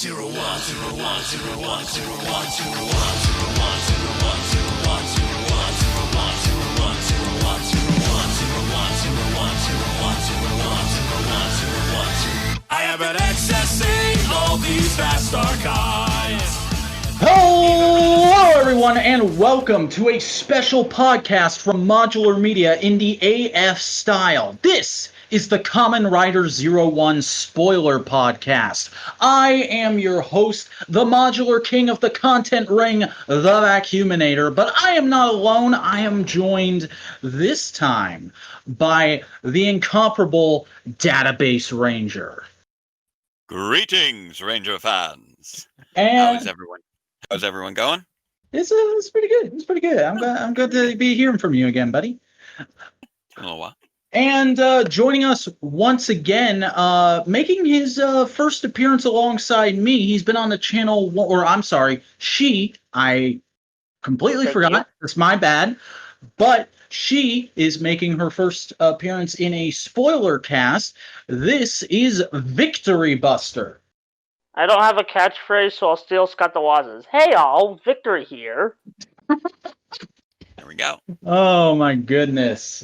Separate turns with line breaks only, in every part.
I have been accessing all these vast archives.
Hello, everyone, and welcome to a special podcast from Modular Media in the AF style. This is the Kamen Rider 01 Spoiler Podcast. I am your host, the Modular King of the Content Ring, the Vacuuminator, but I am not alone. I am joined this time by the incomparable Database Ranger.
Greetings, Ranger fans.
And
How's everyone going?
It's pretty good. It's pretty good. I'm good to be hearing from you again, buddy.
It's been a little while.
And joining us once again, making his first appearance alongside me. He's been on the channel, I completely forgot. It's my bad. But she is making her first appearance in a spoiler cast. This is Victory Buster.
I don't have a catchphrase, so I'll steal Scott the Waz's. Hey all, Victory here.
There we go.
Oh my goodness.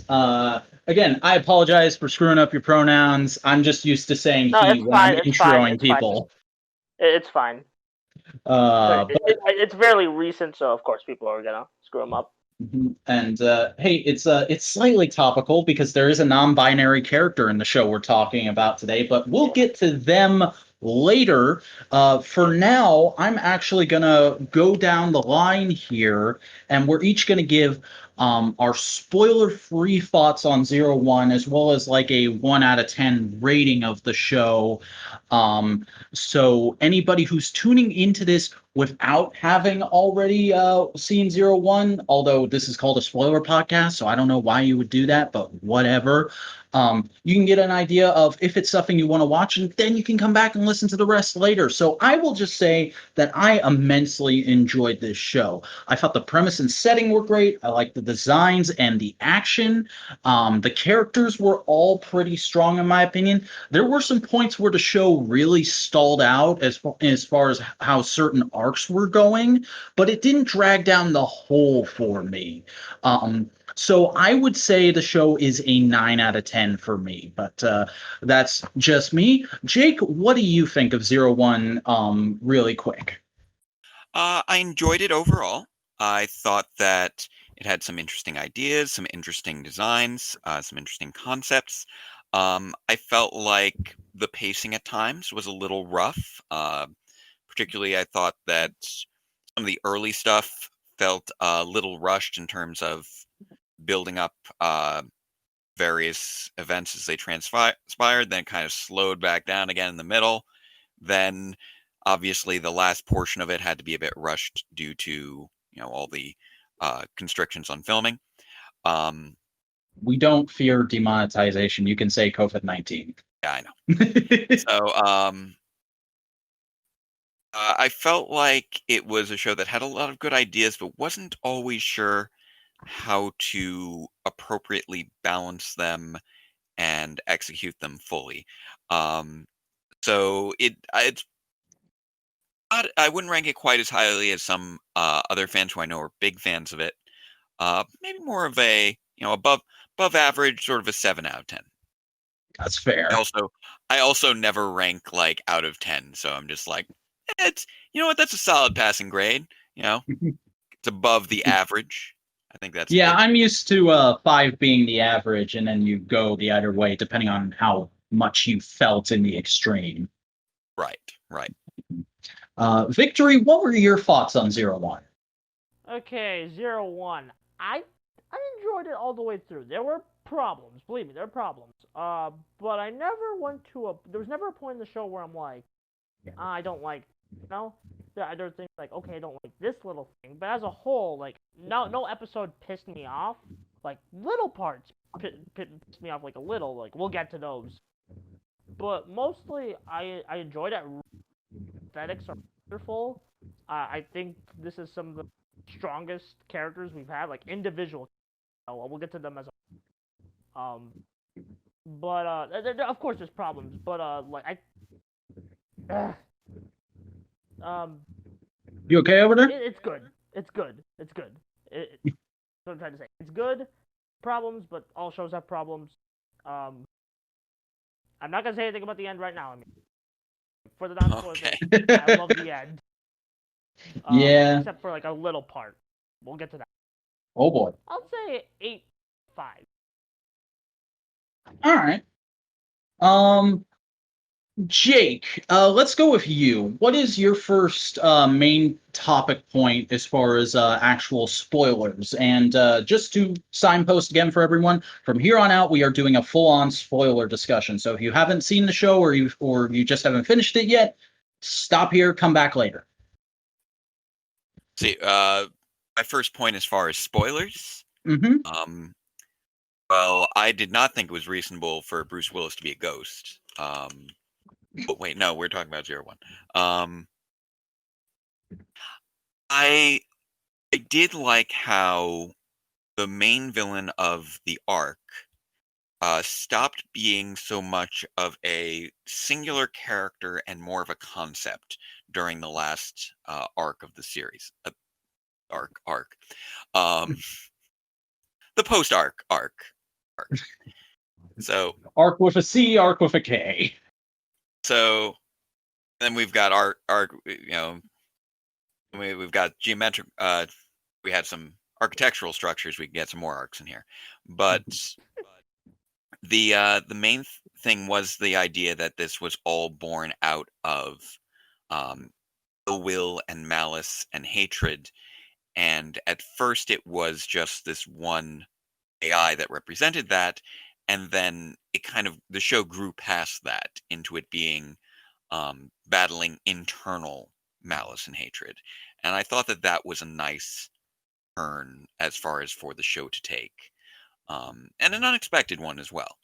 Again, I apologize for screwing up your pronouns. I'm just used to saying he when I'm introing people.
It's fine. It's fairly recent, so of course people are gonna screw them up.
And hey, it's slightly topical because there is a non-binary character in the show we're talking about today, but we'll get to them later. For now, I'm actually gonna go down the line here, and we're each gonna give our spoiler-free thoughts on 01, as well as like a 1 out of 10 rating of the show. So anybody who's tuning into this without having already seen 01, although this is called a spoiler podcast, so I don't know why you would do that, but whatever. You can get an idea of if it's something you want to watch, and then you can come back and listen to the rest later. So I will just say that I immensely enjoyed this show. I thought the premise and setting were great. I liked the designs and the action. The characters were all pretty strong, in my opinion. There were some points where the show really stalled out as far as how certain arcs were going, but it didn't drag down the whole for me. So I would say the show is a 9 out of 10 for me, but that's just me. Jake, what do you think of 01 really quick?
I enjoyed it overall. I thought that it had some interesting ideas, some interesting designs, some interesting concepts. I felt like the pacing at times was a little rough. Particularly, I thought that some of the early stuff felt a little rushed in terms of building up various events as they transpired, then kind of slowed back down again in the middle. Then, obviously, the last portion of it had to be a bit rushed due to all the constrictions on filming.
We don't fear demonetization. You can say COVID-19.
Yeah, I know. So, I felt like it was a show that had a lot of good ideas, but wasn't always sure how to appropriately balance them and execute them fully. So it's not, I wouldn't rank it quite as highly as some other fans who I know are big fans of it. Maybe more of a above average, sort of a 7 out of 10.
That's fair.
I also never rank like out of 10, so I'm just like, it's that's a solid passing grade. It's above the average. I think that's good.
I'm used to 5 being the average, and then you go the other way depending on how much you felt in the extreme.
Right.
Victory, what were your thoughts on 01?
Okay, 01. I enjoyed it all the way through. There were problems, believe me, there were problems. But I never went to there was never a point in the show where I'm like, I don't like, there are things like, okay, I don't like this little thing, but as a whole, like, no episode pissed me off. Like, little parts pissed me off, like, a little, like, we'll get to those. But mostly, I enjoyed it. Aesthetics are wonderful. I think this is some of the strongest characters we've had, like, individual. We'll get to them as a... But, of course there's problems, but, like,
You okay over there?
It's good. It's good. It's good. That's what I'm trying to say. It's good. Problems, but all shows have problems. I'm not gonna say anything about the end right now. I mean, for the non-spoilers,
Okay.
I love the end.
Yeah.
Except for like a little part. We'll get to that.
Oh boy.
I'll say 8.5.
All right. Jake, let's go with you. What is your first main topic point as far as actual spoilers? And just to signpost again for everyone, from here on out, we are doing a full-on spoiler discussion. So if you haven't seen the show or you just haven't finished it yet, stop here, come back later.
See, my first point as far as spoilers.
Mm-hmm.
Well, I did not think it was reasonable for Bruce Willis to be a ghost. But wait, no, we're talking about 01. I did like how the main villain of the arc stopped being so much of a singular character and more of a concept during the last arc of the series. The post-arc arc. So
Arc with a C, arc with a K.
So then we've got arc. We've got geometric. We had some architectural structures. We can get some more arcs in here, but the main thing was the idea that this was all born out of ill will and malice and hatred. And at first, it was just this one AI that represented that, and then the show grew past that into it being battling internal malice and hatred. And I thought that was a nice turn as far as for the show to take, and an unexpected one as well.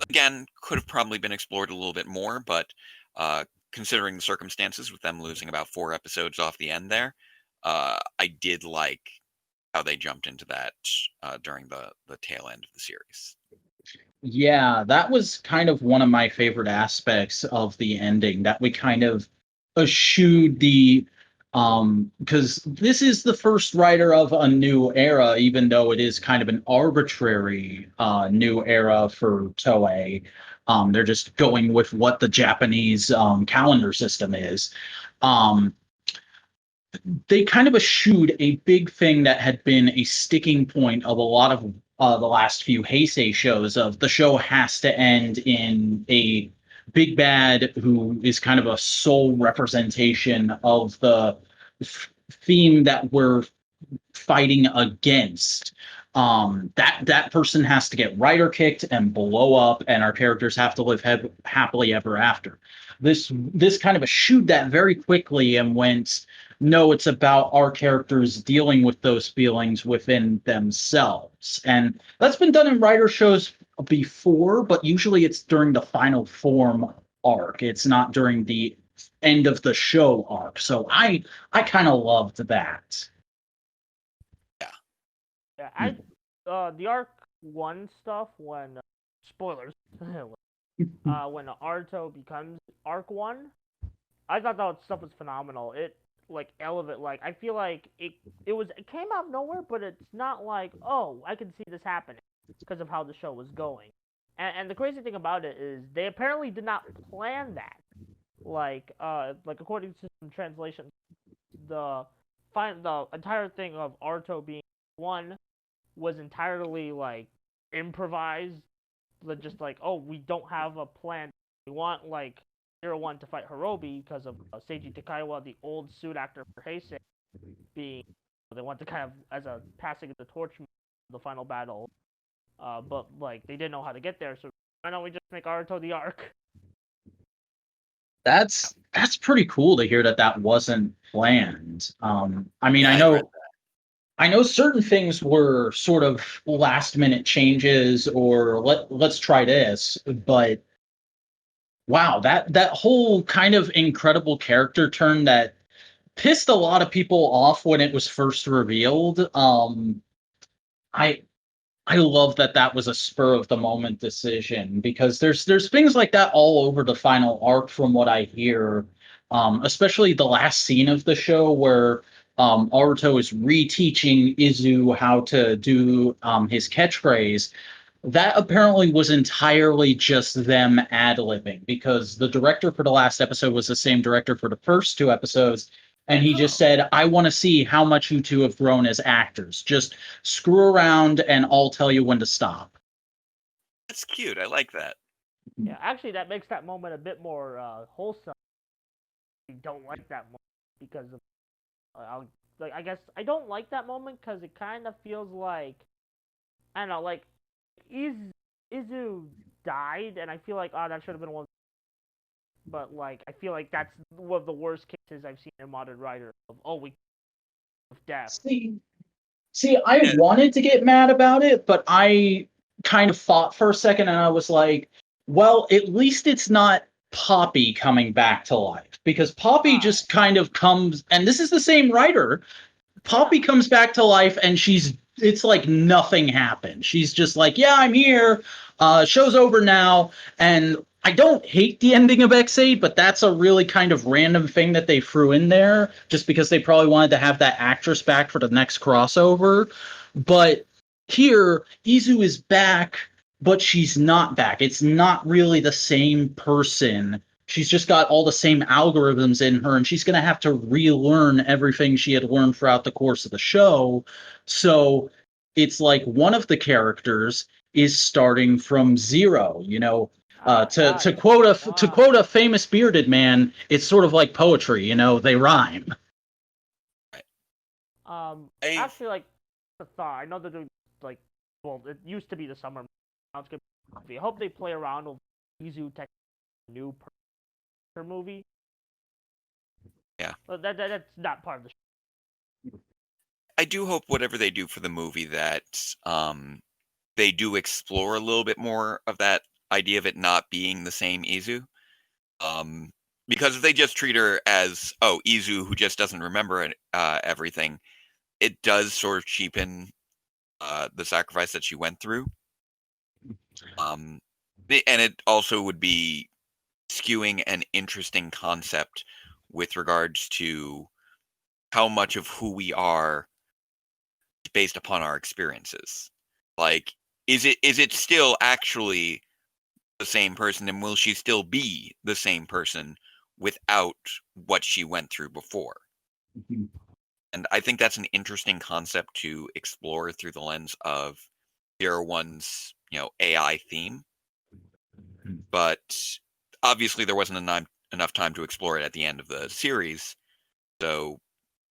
Again, could have probably been explored a little bit more, but considering the circumstances with them losing about 4 episodes off the end there, I did like how they jumped into that during the tail end of the series.
Yeah, that was kind of one of my favorite aspects of the ending, that we kind of eschewed the because this is the first writer of a new era, even though it is kind of an arbitrary new era for Toei. They're just going with what the Japanese calendar system is. They kind of eschewed a big thing that had been a sticking point of a lot of the last few Heisei shows, of the show has to end in a big bad who is kind of a sole representation of the theme that we're fighting against. That person has to get rider kicked and blow up, and our characters have to live happily ever after. This kind of eschewed that very quickly and went, no, it's about our characters dealing with those feelings within themselves. And that's been done in writer shows before, but usually it's during the final form arc. It's not during the end of the show arc. So I kind of loved that.
Yeah, the arc 1 stuff, when spoilers, when Arto becomes arc 1, I thought that stuff was phenomenal. It I feel like it came out of nowhere, but it's not like, oh, I can see this happening because of how the show was going. And the crazy thing about it is they apparently did not plan that. Like according to some translations, the entire thing of Arto being 1 was entirely like improvised. Just like, oh, we don't have a plan. We want like 01 to fight Hirobi because of Seiji Takaiwa, the old suit actor for Heisei, being, they want to kind of as a passing of the torch the final battle. But like they didn't know how to get there, so why don't we just make Naruto the arc?
That's pretty cool to hear that wasn't planned. I mean,
Yeah,
I know certain things were sort of last minute changes, or let's try this, but wow, that whole kind of incredible character turn that pissed a lot of people off when it was first revealed. I love that was a spur of the moment decision, because there's things like that all over the final arc from what I hear. especially the last scene of the show where Aruto is reteaching Izu how to do his catchphrase. That apparently was entirely just them ad-libbing, because the director for the last episode was the same director for the first two episodes, and he just said, I want to see how much you two have grown as actors. Just screw around and I'll tell you when to stop.
That's cute. I like that.
Yeah, actually, that makes that moment a bit more wholesome. I don't like that moment because of, I guess I don't like that moment because it kind of feels like, I don't know, like Izu died, and I feel like, that should have been one. But like, I feel like that's one of the worst cases I've seen in Modern Rider of we of death.
See, I wanted to get mad about it, but I kind of fought for a second, and I was like, well, at least it's not Poppy coming back to life, because Poppy just kind of comes, and this is the same writer. Poppy comes back to life, and it's like nothing happened. She's just like, yeah, I'm here. Show's over now. And I don't hate the ending of X8, but that's a really kind of random thing that they threw in there just because they probably wanted to have that actress back for the next crossover. But here, Izu is back, but she's not back. It's not really the same person. She's just got all the same algorithms in her, and she's going to have to relearn everything she had learned throughout the course of the show. So it's like one of the characters is starting from zero. To quote a famous bearded man, it's sort of like poetry. They rhyme.
Actually, like the thought, I know they're doing like, well, it used to be the summer. Now it's gonna be. I hope they play around with Izu Tech new movie.
Yeah.
But that's not part of the show.
I do hope whatever they do for the movie that they do explore a little bit more of that idea of it not being the same Izu. Because if they just treat her as, Izu who just doesn't remember everything, it does sort of cheapen the sacrifice that she went through. And it also would be skewing an interesting concept with regards to how much of who we are is based upon our experiences. Like, is it still actually the same person, and will she still be the same person without what she went through before?
Mm-hmm.
And I think that's an interesting concept to explore through the lens of Zero One's, AI theme.
Mm-hmm.
But obviously there wasn't enough time to explore it at the end of the series, so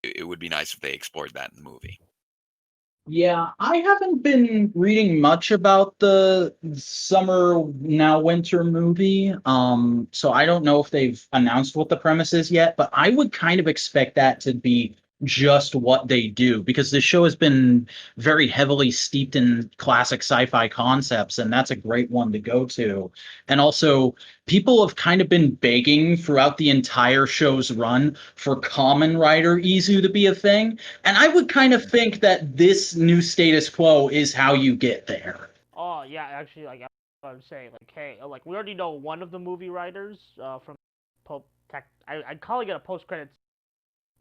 it would be nice if they explored that in the movie.
Yeah, I haven't been reading much about the summer now winter movie. So I don't know if they've announced what the premise is yet, but I would kind of expect that to be just what they do, because this show has been very heavily steeped in classic sci-fi concepts, and that's a great one to go to. And also, people have kind of been begging throughout the entire show's run for Kamen Rider Izu to be a thing, and I would kind of think that this new status quo is how you get there.
Oh yeah, actually, like I was saying, like, hey, like we already know one of the movie writers from I'm calling it a post-credits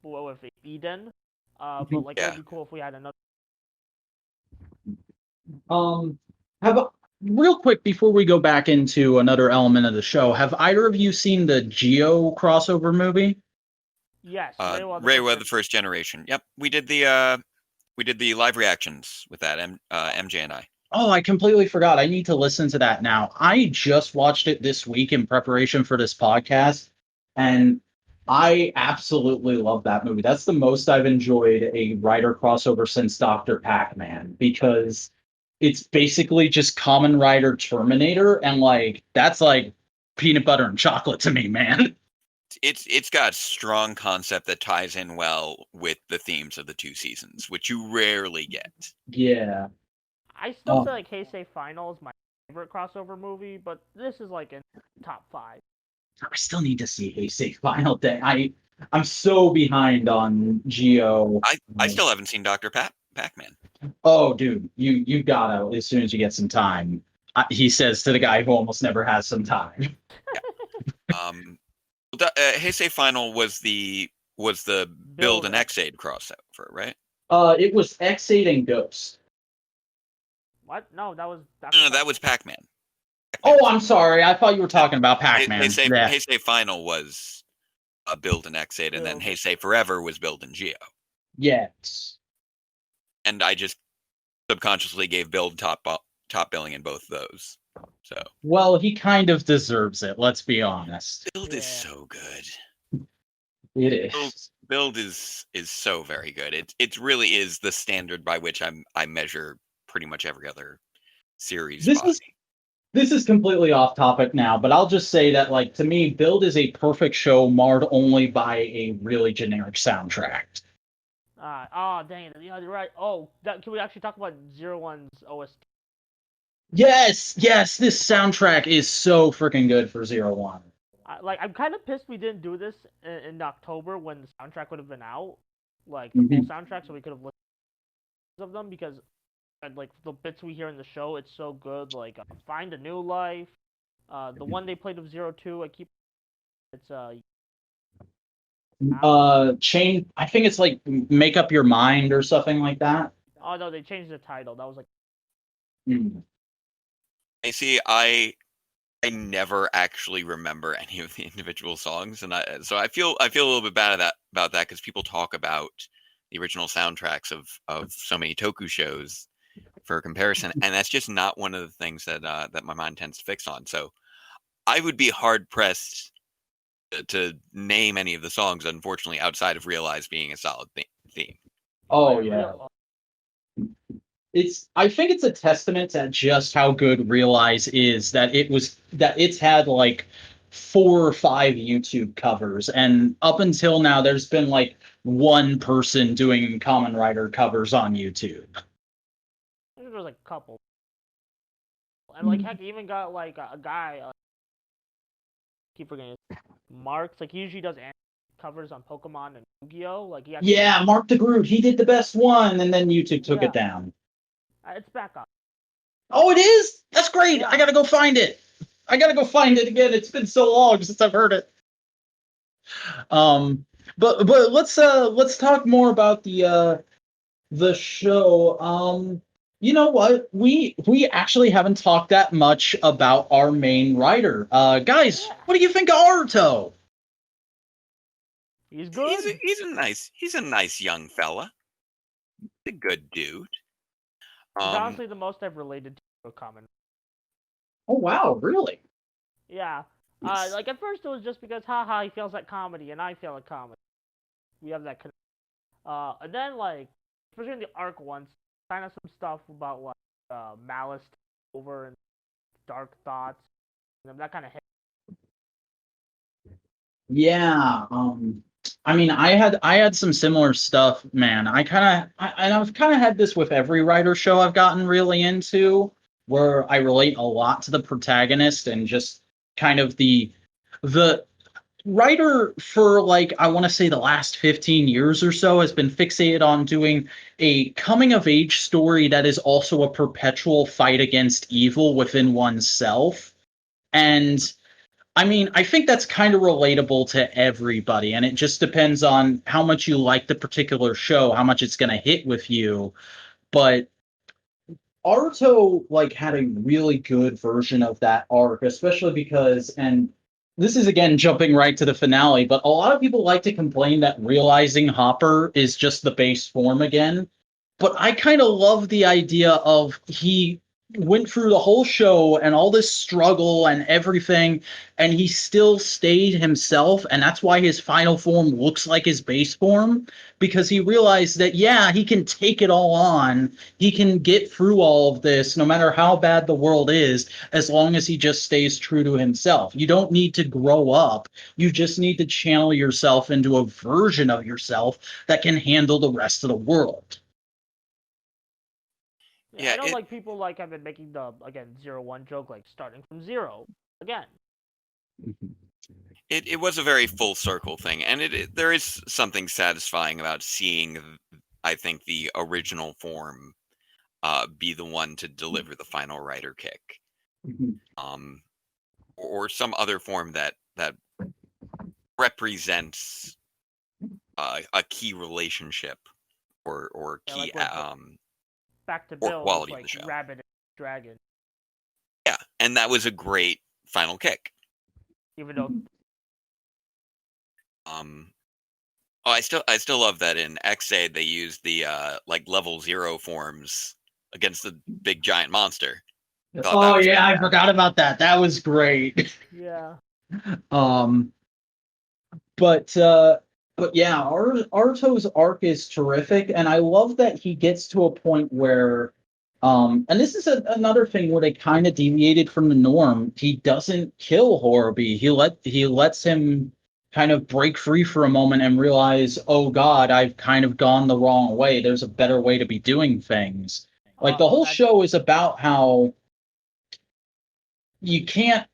with Eden, but like it would be cool if we had another.
Real quick before we go back into another element of the show, have either of you seen the Geo crossover movie?
Yes,
Reiwa the First Generation. Yep, we did the live reactions with that. MJ and I.
Oh, I completely forgot. I need to listen to that now. I just watched it this week in preparation for this podcast, and I absolutely love that movie. That's the most I've enjoyed a writer crossover since Dr. Pac-Man, because it's basically just Kamen Rider Terminator, and like that's like peanut butter and chocolate to me, man.
It's got strong concept that ties in well with the themes of the two seasons, which you rarely get.
Yeah.
I still feel like Heisei Final is my favorite crossover movie, but this is like in top 5.
I still need to see Heisei Final Day. I'm so behind on Geo.
I still haven't seen Dr. Pac-Man.
Oh, dude, you gotta as soon as you get some time. He says to the guy who almost never has some time.
Yeah. Heisei Final was the Build and X8 crossover, right?
It was X8 and Ghost.
What? No, that was.
No, that was Pac-Man.
Oh, I'm sorry. I thought you were talking about Pac-Man. Yeah.
Heisei Final was Build and X8, and then Heisei Forever was Build and Geo.
Yes.
And I just subconsciously gave Build top billing in both those. So.
Well, he kind of deserves it. Let's be honest.
Build is so good.
It is.
Build is so very good. It really is the standard by which I measure pretty much every other series.
This is completely off topic now, but I'll just say that, like, to me, Build is a perfect show marred only by a really generic soundtrack.
Oh, dang it. Yeah, you're right. Oh, can we actually talk about Zero One's OST?
Yes, this soundtrack is so freaking good for 01.
I'm kind of pissed we didn't do this in October when the soundtrack would have been out, like the full soundtrack, so we could have listened of them, because like the bits we hear in the show, it's so good. Like Find a New Life, the one they played of 02, it's
Chain. I think it's like Make Up Your Mind or something like that.
Oh no, they changed the title. That was like.
I see. I never actually remember any of the individual songs, and so I feel a little bit bad about that because people talk about the original soundtracks of so many Toku shows for comparison, and that's just not one of the things that my mind tends to fix on. So I would be hard pressed to name any of the songs, unfortunately, outside of Realize being a solid theme.
Oh yeah. I think it's a testament to just how good Realize is that it's had like 4 or 5 YouTube covers, and up until now there's been like one person doing Kamen Rider covers on YouTube.
I think there was like a couple, and like heck, even got like a guy. Keep forgetting Mark's, like he usually does covers on Pokemon and Yu-Gi-Oh. Like
Mark the Groot, he did the best one, and then YouTube took it down.
It's back up.
Oh, it is? That's great. Yeah. I gotta go find it. Again. It's been so long since I've heard it. But let's talk more about the show. You know what? We actually haven't talked that much about our main writer. Guys, what do you think of Aruto?
He's good.
He's a nice young fella. He's a good dude.
He's honestly the most I've related to a Kamen.
Oh wow, really?
Yeah. Like at first it was just because haha he feels like comedy and I feel like comedy. We have that connection. And then like especially in the arc once, kind of some stuff about like malice over and dark thoughts. And that kind of hit.
Yeah. I mean, I had some similar stuff, man. I've kind of had this with every writer show I've gotten really into, where I relate a lot to the protagonist and just kind of the writer for like I want to say the last 15 years or so has been fixated on doing a coming of age story that is also a perpetual fight against evil within oneself. And I mean, I think that's kind of relatable to everybody, and it just depends on how much you like the particular show, how much it's going to hit with you. But Aruto like had a really good version of that arc, especially because, and this is again jumping right to the finale, but a lot of people like to complain that realizing Hopper is just the base form again. But I kind of love the idea of he went through the whole show and all this struggle and everything, and he still stayed himself, and that's why his final form looks like his base form, because he realized that he can take it all on, he can get through all of this no matter how bad the world is, as long as he just stays true to himself. You don't need to grow up, you just need to channel yourself into a version of yourself that can handle the rest of the world.
Yeah, I know like people like have been making the 01 joke, like starting from zero again.
It was a very full circle thing, and there is something satisfying about seeing, I think, the original form be the one to deliver the final writer kick, or some other form that represents a key relationship or
Yeah,
key
like back to
or
Bill
quality
with
of
like
the show.
Rabbit and Dragon.
Yeah, and that was a great final kick.
Even though
Oh, I still love that in XA they used the like level 0 forms against the big giant monster. Thought that
Oh
was
yeah, I
fantastic.
forgot about that. That was great.
yeah.
Um, but yeah, Arto's arc is terrific, and I love that he gets to a point where, and this is another thing where they kind of deviated from the norm. He doesn't kill Hirobi. He lets him kind of break free for a moment and realize, oh God, I've kind of gone the wrong way. There's a better way to be doing things. Like the whole
That's
show is about how you can't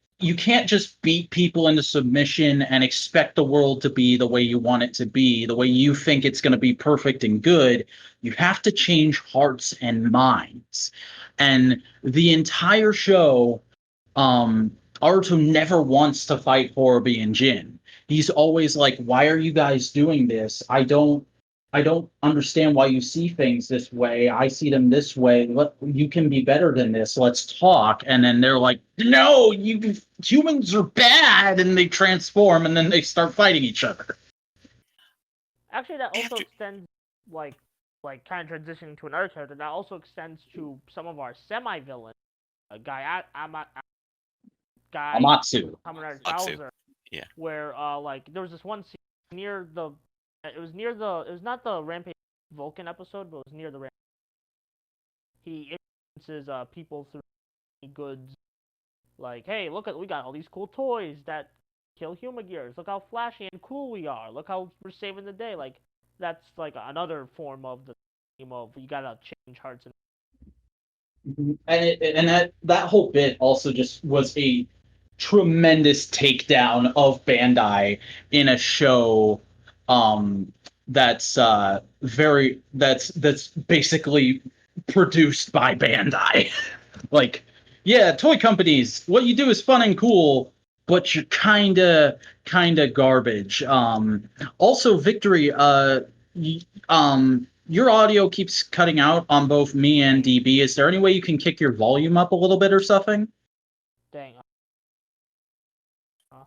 just beat people into submission and expect the world to be the way you want it to be, the way you think it's going to be perfect and good. You have to change hearts and minds. And the entire show, Aruto never wants to fight Horobi and Jin. He's always like, "Why are you guys doing this? I don't understand why you see things this way. I see them this way. You can be better than this. Let's talk." And then they're like, "No, you humans are bad," and they transform, and then they start fighting each other.
actually that
I have
also
to-
extends like kind of transitioning to another character. That also extends to some of our semi-villains. A guy
Amatsu.
Kamen Rider
Atsu.
Chowser,
Yeah.
where like there was this one scene near the it was not the Rampage Vulcan episode, but it was near the Rampage. He influences people through goods, like, hey, look at we got all these cool toys that kill Humagears. Look how flashy and cool we are. Look how we're saving the day. Like that's like another form of the theme of you gotta change hearts and
And that whole bit also just was a tremendous takedown of Bandai in a show that's basically produced by Bandai. Like, yeah, toy companies, what you do is fun and cool, but you're kinda garbage. Also, Victory, your audio keeps cutting out on both me and DB. Is there any way you can kick your volume up a little bit or something?
dang.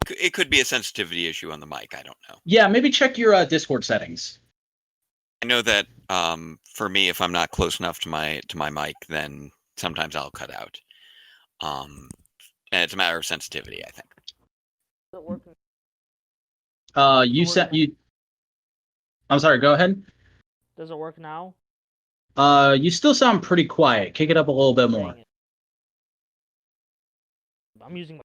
It could be a sensitivity issue on the mic. I don't know.
Yeah, maybe check your Discord settings.
I know that for me, if I'm not close enough to my mic, then sometimes I'll cut out. And it's a matter of sensitivity, I think.
Is it working?
You said you. I'm sorry. Go ahead.
Does it work now?
You still sound pretty quiet. Kick it up a little bit more.
Dang it. I'm using.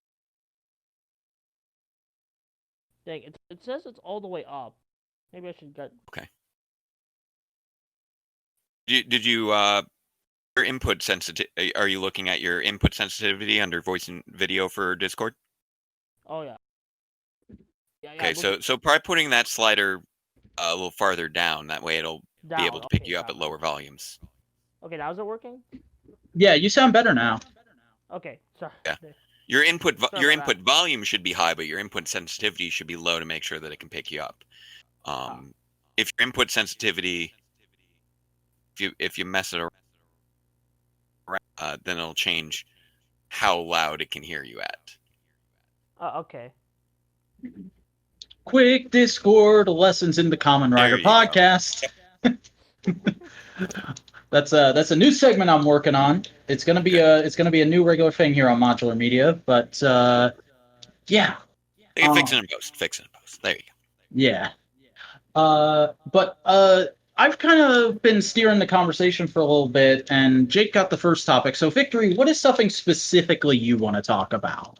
Dang, it says it's all the way up. Maybe I should get.
Okay. Did you your input sensitivity? Are you looking at your input sensitivity under voice and video for Discord?
Oh yeah. Yeah.
Okay, so try putting that slider a little farther down. That way, it'll be able to pick you up at lower volumes.
Okay, now is it working?
Yeah, you sound better now.
Okay, sorry.
Yeah. Your input
Sorry about that.
volume should be high, but your input sensitivity should be low to make sure that it can pick you up. If your input sensitivity, if you mess it around, then it'll change how loud it can hear you at.
Okay.
Quick Discord lessons in the Kamen Rider
There you go.
podcast. That's a new segment I'm working on. It's gonna be a new regular thing here on Modular Media. But yeah.
You can fix it in post. Fix it in post. There you go.
Yeah. But I've kind of been steering the conversation for a little bit, and Jake got the first topic. So, Victory, what is something specifically you want to talk about?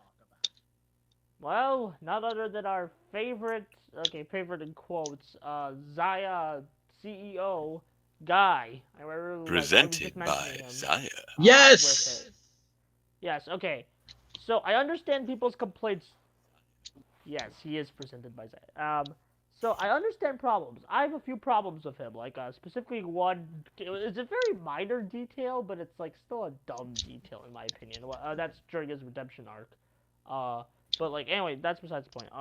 Well, none other than our favorite in quotes, Zaya CEO guy. I really
Presented
like,
by Zaya.
Yes.
Yes. Okay. So I understand people's complaints. Yes, he is presented by Zaya. So I understand problems. I have a few problems with him. Like specifically one, it's a very minor detail, but it's like still a dumb detail in my opinion. That's during his redemption arc. But like anyway, that's besides the point.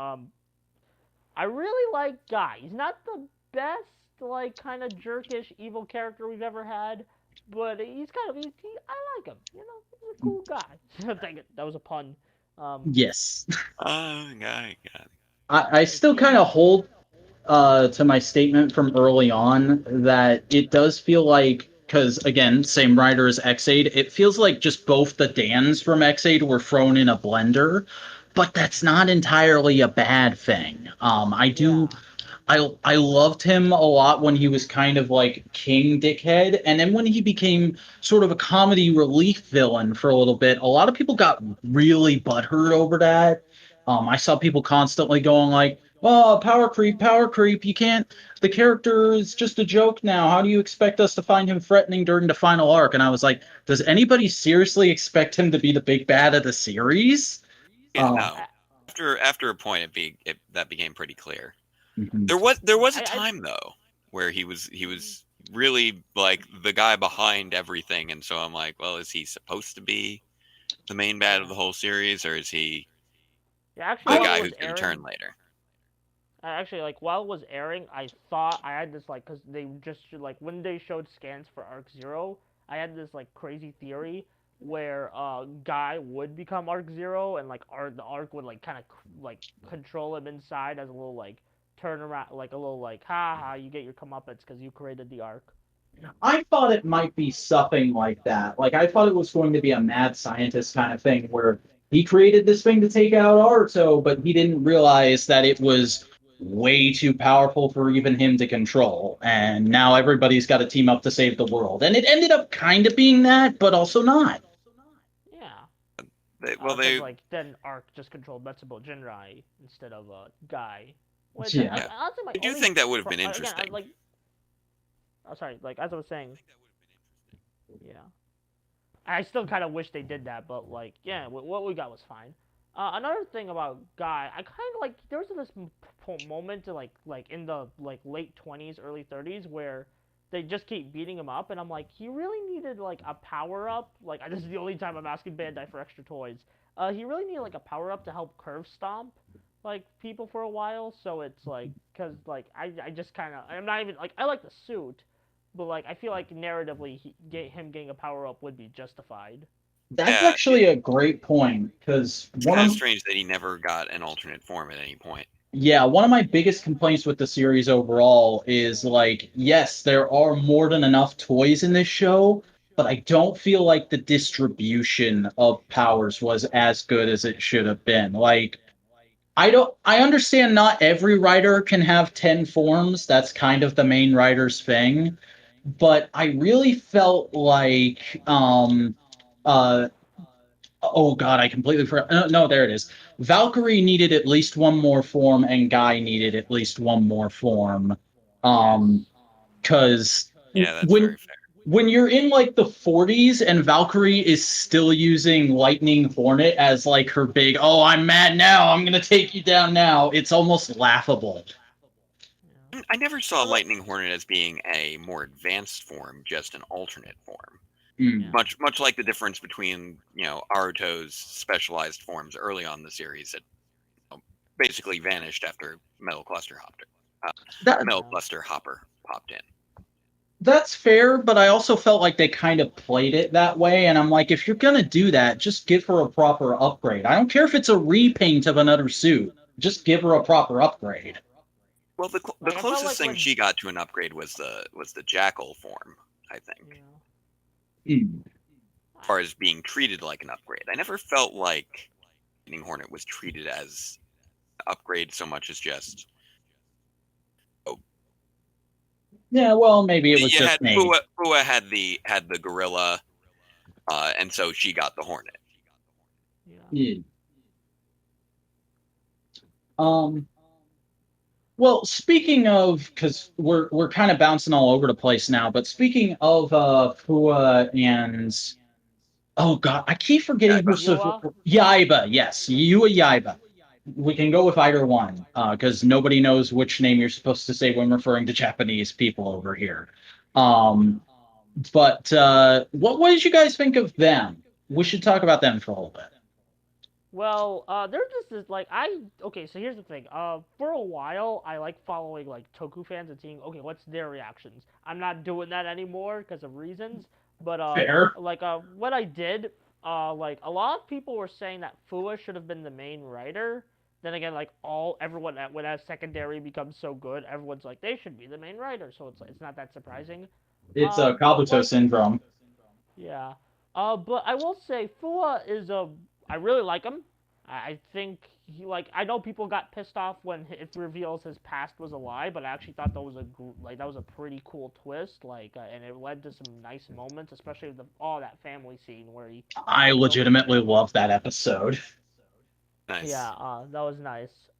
I really like Guy. He's not the best, like, kind of jerkish evil character we've ever had, but he's kind of I like him. You know, he's a cool guy. Dang it, that was a pun.
Yes.
Got it.
I still kind of hold to my statement from early on that it does feel like, because again, same writer as Xaid, it feels like just both the Dans from Xaid were thrown in a blender, but that's not entirely a bad thing. I loved him a lot when he was kind of like King Dickhead, and then when he became sort of a comedy relief villain for a little bit, a lot of people got really butthurt over that. I saw people constantly going like, "Oh, power creep, power creep! You can't. The character is just a joke now. How do you expect us to find him threatening during the final arc?" And I was like, "Does anybody seriously expect him to be the big bad of the series?"
Yeah, no. After a point, that became pretty clear.
Mhm.
There was a time though where he was really like the guy behind everything, and so I'm like, well, is he supposed to be the main bad of the whole series, or is he
actually,
the guy who's going to turn later?
Actually, like, while it was airing, I thought I had this, like, because they just, like, when they showed scans for Arc Zero, I had this, like, crazy theory where Guy would become Arc Zero, and, like, the Arc would, like, kind of, like, control him inside as a little, like, turn around, like, a little, like, ha, you get your comeuppance because you created the Arc.
I thought it might be something like that. Like, I thought it was going to be a mad scientist kind of thing where he created this thing to take out Aruto, but he didn't realize that it was way too powerful for even him to control. And now everybody's got to team up to save the world. And it ended up kind of being that, but also not.
Yeah.
They
like, then Arc just controlled Metsubo Jinrai instead of Guy. Which,
Yeah.
honestly,
I do think that would have been interesting.
Again, like, oh, sorry, like, as I was saying, yeah. I still kind of wish they did that, but, like, yeah, what we got was fine. Another thing about Guy, I kind of, like, there was this moment, like in the, like, late 20s, early 30s, where they just keep beating him up, and I'm like, he really needed, like, a power-up. Like, this is the only time I'm asking Bandai for extra toys. He really needed, like, a power-up to help curve stomp, like, people for a while, so it's, like, because, like, I just kind of, I'm not even, like, I like the suit, but, like, I feel like narratively, him getting a power-up would be justified.
That's actually a great point, because
it's kind of strange that he never got an alternate form at any point.
Yeah, one of my biggest complaints with the series overall is, like, yes, there are more than enough toys in this show, but I don't feel like the distribution of powers was as good as it should have been. Like, I understand not every writer can have 10 forms. That's kind of the main writer's thing. But I really felt like uh oh God, I completely forgot. No, there it is. Valkyrie needed at least one more form, and Guy needed at least one more form. Because
that's very fair.
When you're in like the 40s and Valkyrie is still using Lightning Hornet as like her big, oh, I'm mad now, I'm gonna take you down now, it's almost laughable.
I never saw Lightning Hornet as being a more advanced form, just an alternate form. Much like the difference between, Aruto's specialized forms early on in the series that basically vanished after Metal Cluster Hopper popped in.
That's fair, but I also felt like they kind of played it that way, and I'm like, if you're gonna do that, just give her a proper upgrade. I don't care if it's a repaint of another suit. Just give her a proper upgrade.
Well, the closest thing she got to an upgrade was the Jackal form, I think. As far as being treated like an upgrade, I never felt like Lightning Hornet was treated as an upgrade so much as just.
Yeah, well, maybe it was just me.
Fua had the gorilla, and so she got the Hornet.
Yeah. Well, speaking of, because we're kind of bouncing all over the place now, but speaking of Fua and oh God, I keep forgetting who's Yaiba. Yes, Yua Yaiba. We can go with either one, because nobody knows which name you're supposed to say when referring to Japanese people over here. But what did you guys think of them? We should talk about them for a little bit.
Well, they're just as like okay. So here's the thing. For a while, I like following like Toku fans and seeing okay, what's their reactions. I'm not doing that anymore because of reasons. But
Fair.
what I did, like a lot of people were saying that Fua should have been the main writer. Then again, like everyone that when as secondary becomes so good, everyone's like they should be the main writer. So it's not that surprising.
It's a
But
Kabuto
like
syndrome.
yeah. But I will say Fua is a. I really like him. I think he like. I know people got pissed off when it reveals his past was a lie, but I actually thought that was that was a pretty cool twist. And it led to some nice moments, especially that family scene where he.
I
Goes over.
legitimately love that episode.
Nice.
Yeah. That was nice.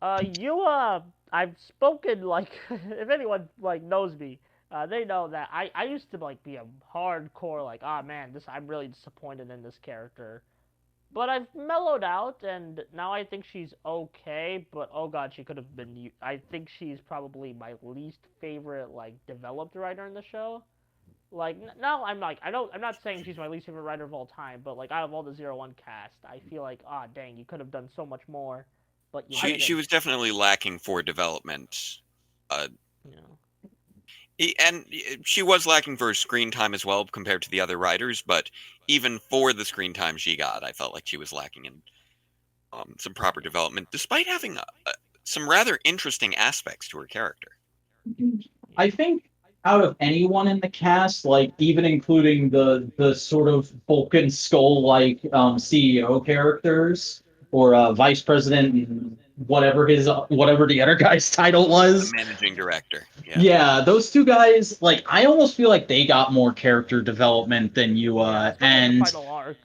I've spoken like if anyone like knows me. They know that I used to like be a hardcore like man I'm really disappointed in this character. But I've mellowed out, and now I think she's okay. But oh god, she could have been. I think she's probably my least favorite like developed writer in the show. Like now, I'm not saying she's my least favorite writer of all time, but like out of all the 01 cast, I feel like dang, you could have done so much more, but you
She
didn't.
was definitely lacking for development. Uh,
You know.
and she was lacking for screen time as well compared to the other writers, but even for the screen time she got, I felt like she was lacking in some proper development, despite having some rather interesting aspects to her character.
I think out of anyone in the cast, like even including the sort of Vulcan skull like CEO characters or vice president and whatever the other guy's title
The
was.
managing director. Yeah.
Yeah, those two guys, like I almost feel like they got more character development than you
Yeah, especially in the
and
final arc.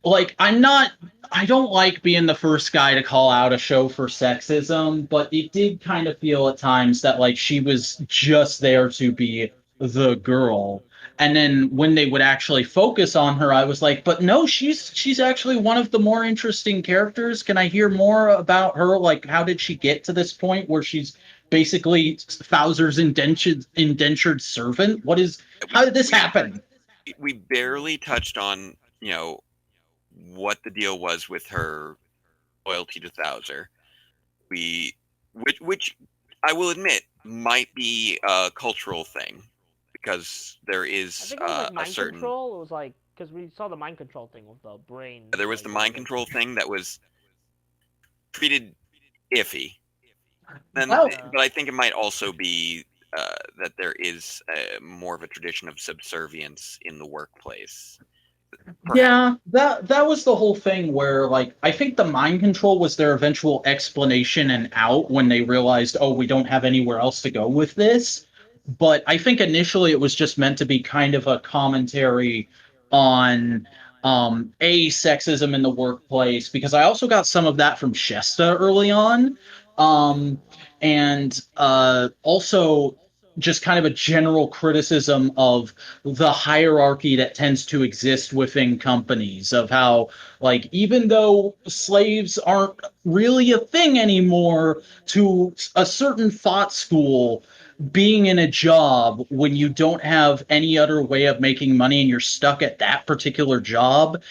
like I don't like being the first guy to call out a show for sexism, but it did kind of feel at times that like she was just there to be the girl. And then when they would actually focus on her, I was like, but no, she's actually one of the more interesting characters. Can I hear more about her? Like, how did she get to this point where she's basically Fowler's indentured servant? How
We
did this
we
happen?
we barely touched on, what the deal was with her loyalty to Thouser. We which I will admit might be a cultural thing because there
I
is
think it was like
a
mind
certain
control. It was like because we saw the mind control thing with the brain.
there was
Like
the mind
whatever.
control thing that was treated iffy. Then,
Well,
but I think it might also be that there is more of a tradition of subservience in the workplace. Perhaps.
yeah, that was the whole thing where like I think the mind control was their eventual explanation and out when they realized, oh, we don't have anywhere else to go with this. But I think initially it was just meant to be kind of a commentary on sexism in the workplace because I also got some of that from Shesta early on. Um and also just kind of a general criticism of the hierarchy that tends to exist within companies of how like even though slaves aren't really a thing anymore to a certain thought school being in a job when you don't have any other way of making money and you're stuck at that particular job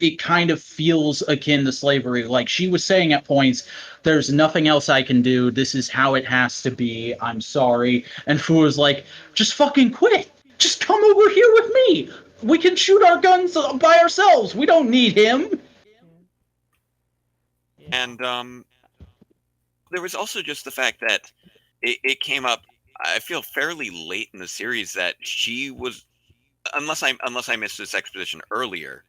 it kind of feels akin to slavery like she was saying at points there's nothing else I can do this is how it has to be I'm sorry and Fu was like just fucking quit just come over here with me. We can shoot our guns by ourselves. We don't need him.
Yeah.
And there was also just the fact that it came up. I feel fairly late in the series that she was, unless I missed this exposition earlier,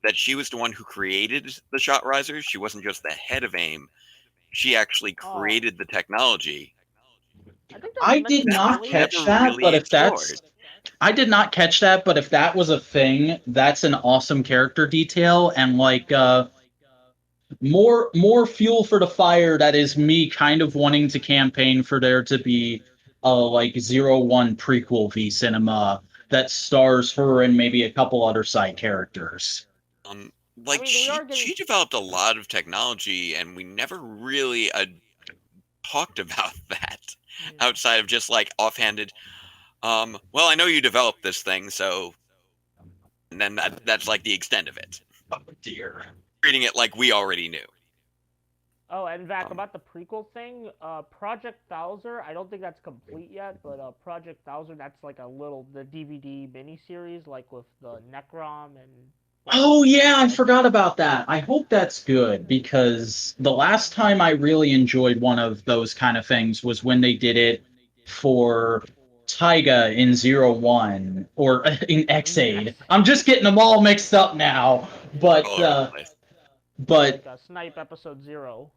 that she was the one who created the shot risers. She wasn't just the head of AIM. She actually
Oh,
created the technology.
I think that was
I
mentioned
did
That was
not
earlier.
catch
never
that,
really
but if
explored.
that's I did not catch that, but if that was a thing, that's an awesome character detail and like more fuel for the fire that is me kind of wanting to campaign for there to be a like 01 prequel v cinema that stars her and maybe a couple other side characters.
Um,
I
like
mean, we are getting.
she developed a lot of technology, and we never really talked about that
Yeah.
outside of just like offhanded. Well, I know you developed this thing, so and then that's like the extent of it.
Oh dear.
treating it like we already knew.
Oh, and Vac, about the prequel thing, Project Thouser, I don't think that's complete yet, but Project Thouser, that's like the DVD miniseries, like with the Necrom and...
Oh yeah, I forgot about that. I hope that's good because the last time I really enjoyed one of those kind of things was when they did it for Taiga in Zero One or in Xaid. I'm just getting them all mixed up now. But
All over the place.
but
Like Snipe Episode 0.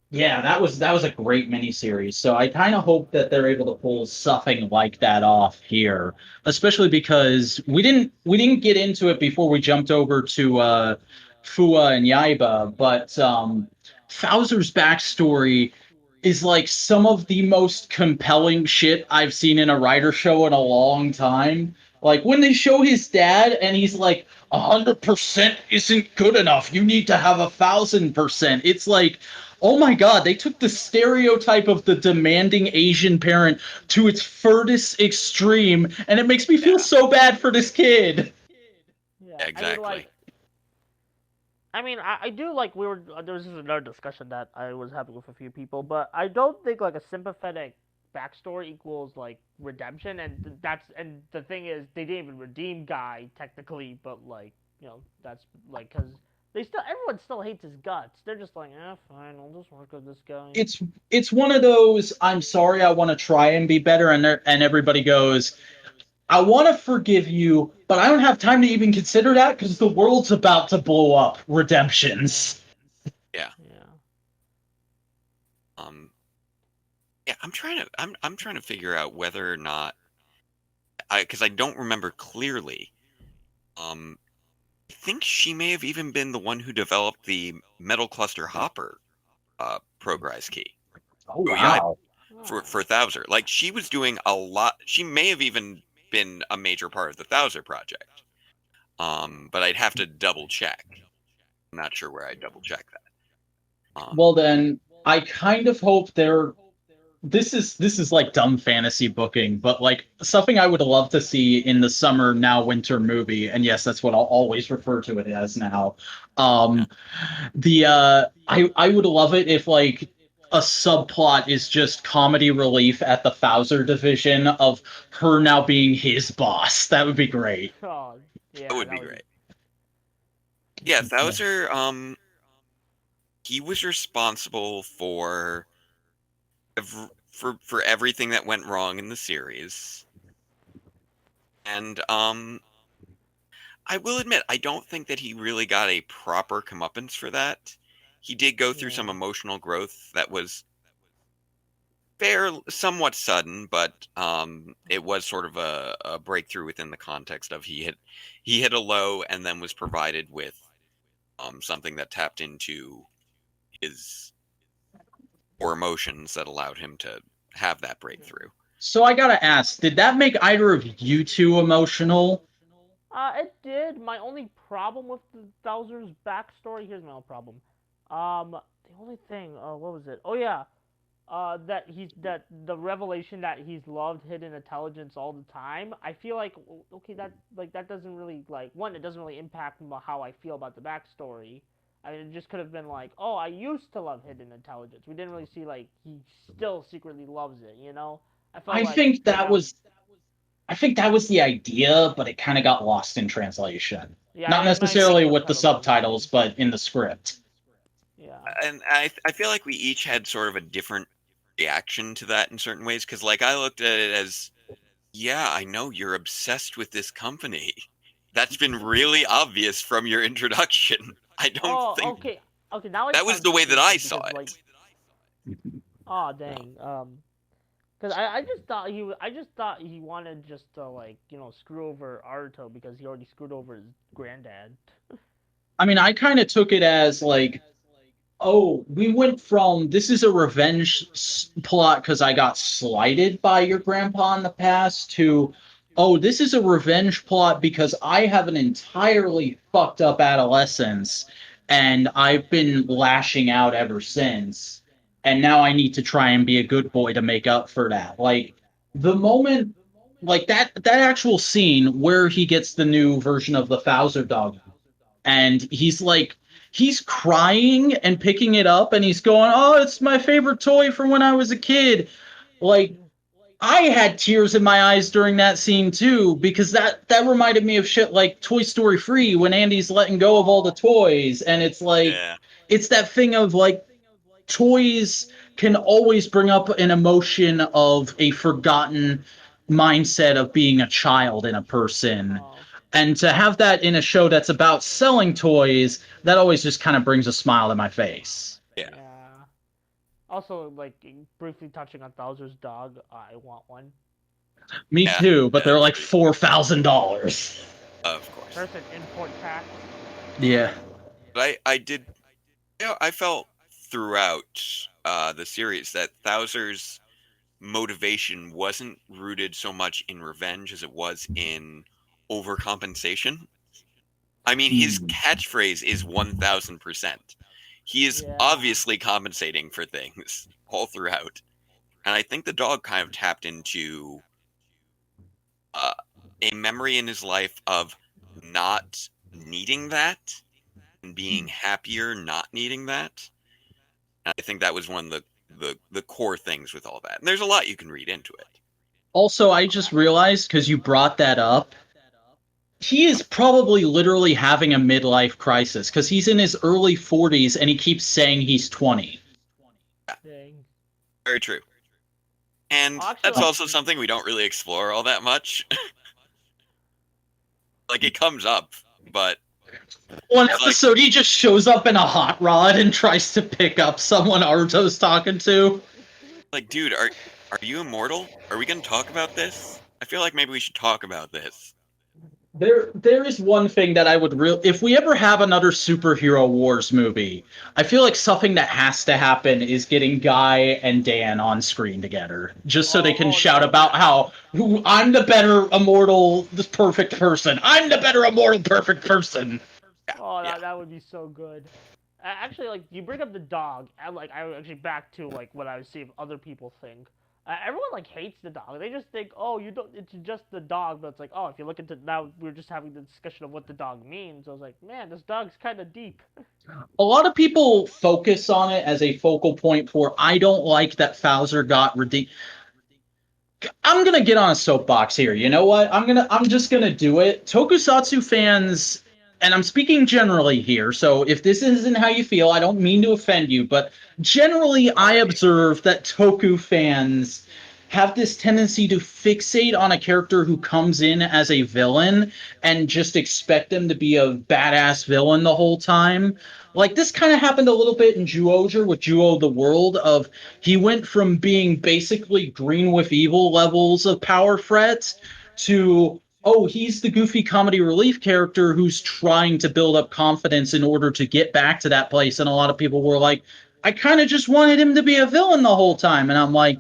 yeah, that was a great miniseries. So I kind of hope that they're able to pull something like that off here, especially because we didn't get into it before we jumped over to Fua and Yaiba, but Fowzer's backstory is like some of the most compelling shit I've seen in a writer show in a long time. Like when they show his dad and he's like, 100% isn't good enough. You need to have 1,000%. It's like, oh my god, they took the stereotype of the demanding Asian parent to its furthest extreme, and it makes me feel so bad for this kid.
Yeah,
Exactly.
I do like there was just another discussion that I was having with a few people, but I don't think like a sympathetic backstory equals like redemption, and the thing is they didn't even redeem Guy technically, but like that's like because everyone still hates his guts. They're just like, fine, I'll just work with this guy.
It's one of those, I'm sorry, I want to try and be better, and everybody goes, I want to forgive you, but I don't have time to even consider that because the world's about to blow up. Redemptions.
Yeah. Yeah, I'm trying to figure out whether or not because I don't remember clearly. I think she may have even been the one who developed the Metal Cluster Hopper progress key.
Oh wow.
For Thouser. Like she was doing a lot. She may have even been a major part of the Thouser project. But I'd have to double check. I'm not sure where I'd double check that.
Well then, I kind of hope this is like dumb fantasy booking, but like something I would love to see in the summer now winter movie, and yes, that's what I'll always refer to it as now. I would love it if like a subplot is just comedy relief at the Fowler division of her now being his boss. That would be great.
Oh, yeah,
that would be great. Yeah, Thouser, he was responsible for everything that went wrong in the series. And I will admit, I don't think that he really got a proper comeuppance for that. He did go through some emotional growth that was somewhat sudden, but it was sort of a breakthrough within the context of he hit a low and then was provided with something that tapped into his core emotions that allowed him to have that breakthrough.
So I gotta ask, did that make either of you two emotional?
It did. My only problem with the Thouser's backstory, here's my only problem. The only thing, what was it? Oh yeah, that the revelation that he's loved hidden intelligence all the time. I feel like okay, that doesn't really it doesn't really impact how I feel about the backstory. I mean, it just could have been like, oh, I used to love hidden intelligence. We didn't really see like he still secretly loves it,
I think that was the idea, but it kind of got lost in translation.
Yeah,
not necessarily with the subtitles, but in the script.
Yeah, and I feel like we each had sort of a different reaction to that in certain ways, because like I looked at it as, yeah, I know you're obsessed with this company. That's been really obvios from your introduction. I don't think.
Okay. Now
that was the way that I saw it.
Oh dang. Because I just thought he wanted just to screw over Aruto because he already screwed over his granddad.
I mean, I kind of took it as like, oh, we went from this is a revenge plot because I got slighted by your grandpa in the past to, oh, this is a revenge plot because I have an entirely fucked up adolescence and I've been lashing out ever since. And now I need to try and be a good boy to make up for that. Like the moment, like that actual scene where he gets the new version of the Fowler dog, and he's like, he's crying and picking it up and he's going, "Oh, it's my favorite toy from when I was a kid." Like, I had tears in my eyes during that scene too, because that reminded me of shit like Toy Story 3 when Andy's letting go of all the toys, and it's like
Yeah.
it's that thing of like toys can always bring up an emotion of a forgotten mindset of being a child in a person.
Oh,
And to have that in a show that's about selling toys, that always just kind of brings a smile to my face.
Yeah.
yeah. Also, like briefly touching on Bowser's dog, I want one.
Me
Yeah,
too, but
yeah,
they're like
sweet.
$4,000.
Of course.
There's an import tax.
Yeah.
But I did, I felt throughout the series that Bowser's motivation wasn't rooted so much in revenge as it was in overcompensation. I mean, his catchphrase is 1000%. He is
Yeah.
obviously compensating for things all throughout. And I think the dog kind of tapped into a memory in his life of not needing that and being happier not needing that. And I think that was one of the core things with all that. And there's a lot you can read into it.
Also, I just realized because you brought that up, he is probably literally having a midlife crisis because he's in his early 40s and he keeps saying he's 20.
Dang.
Very true. And
Actually,
that's
like-
also something we don't really explore all that much. Like, it comes up, but
One
It's like-
episode, he just shows up in a hot rod and tries to pick up someone Aruto's talking to.
like, dude, are you immortal? Are we going to talk about this? I feel like maybe we should talk about this.
There is one thing that I would if we ever have another superhero wars movie, I feel like something that has to happen is getting Guy and Dan on screen together, just so they can shout about how I'm the better immortal, the perfect person. I'm the better immortal, perfect person.
Oh,
Yeah.
that would be so good. Actually, like you bring up the dog, and like I actually back to like what I would see if other people think. Everyone like hates the dog. They just think, oh, you don't. It's just the dog. But it's like, oh, if you look into now, we're just having the discussion of what the dog means. I was like, man, this dog's kind of deep.
A lot of people focus on it as a focal point for I don't like that Bowser got redeemed. I'm gonna get on a soapbox here. You know what? I'm just gonna do it. Tokusatsu fans, and I'm speaking generally here, so if this isn't how you feel, I don't mean to offend you, but generally I observe that Toku fans have this tendency to fixate on a character who comes in as a villain and just expect them to be a badass villain the whole time. Like this kind of happened a little bit in Juoja with Juo the World of he went from being basically green with evil levels of power threats to oh, he's the goofy comedy relief character who's trying to build up confidence in order to get back to that place. And a lot of people were like, I kind of just wanted him to be a villain the whole time. And I'm like,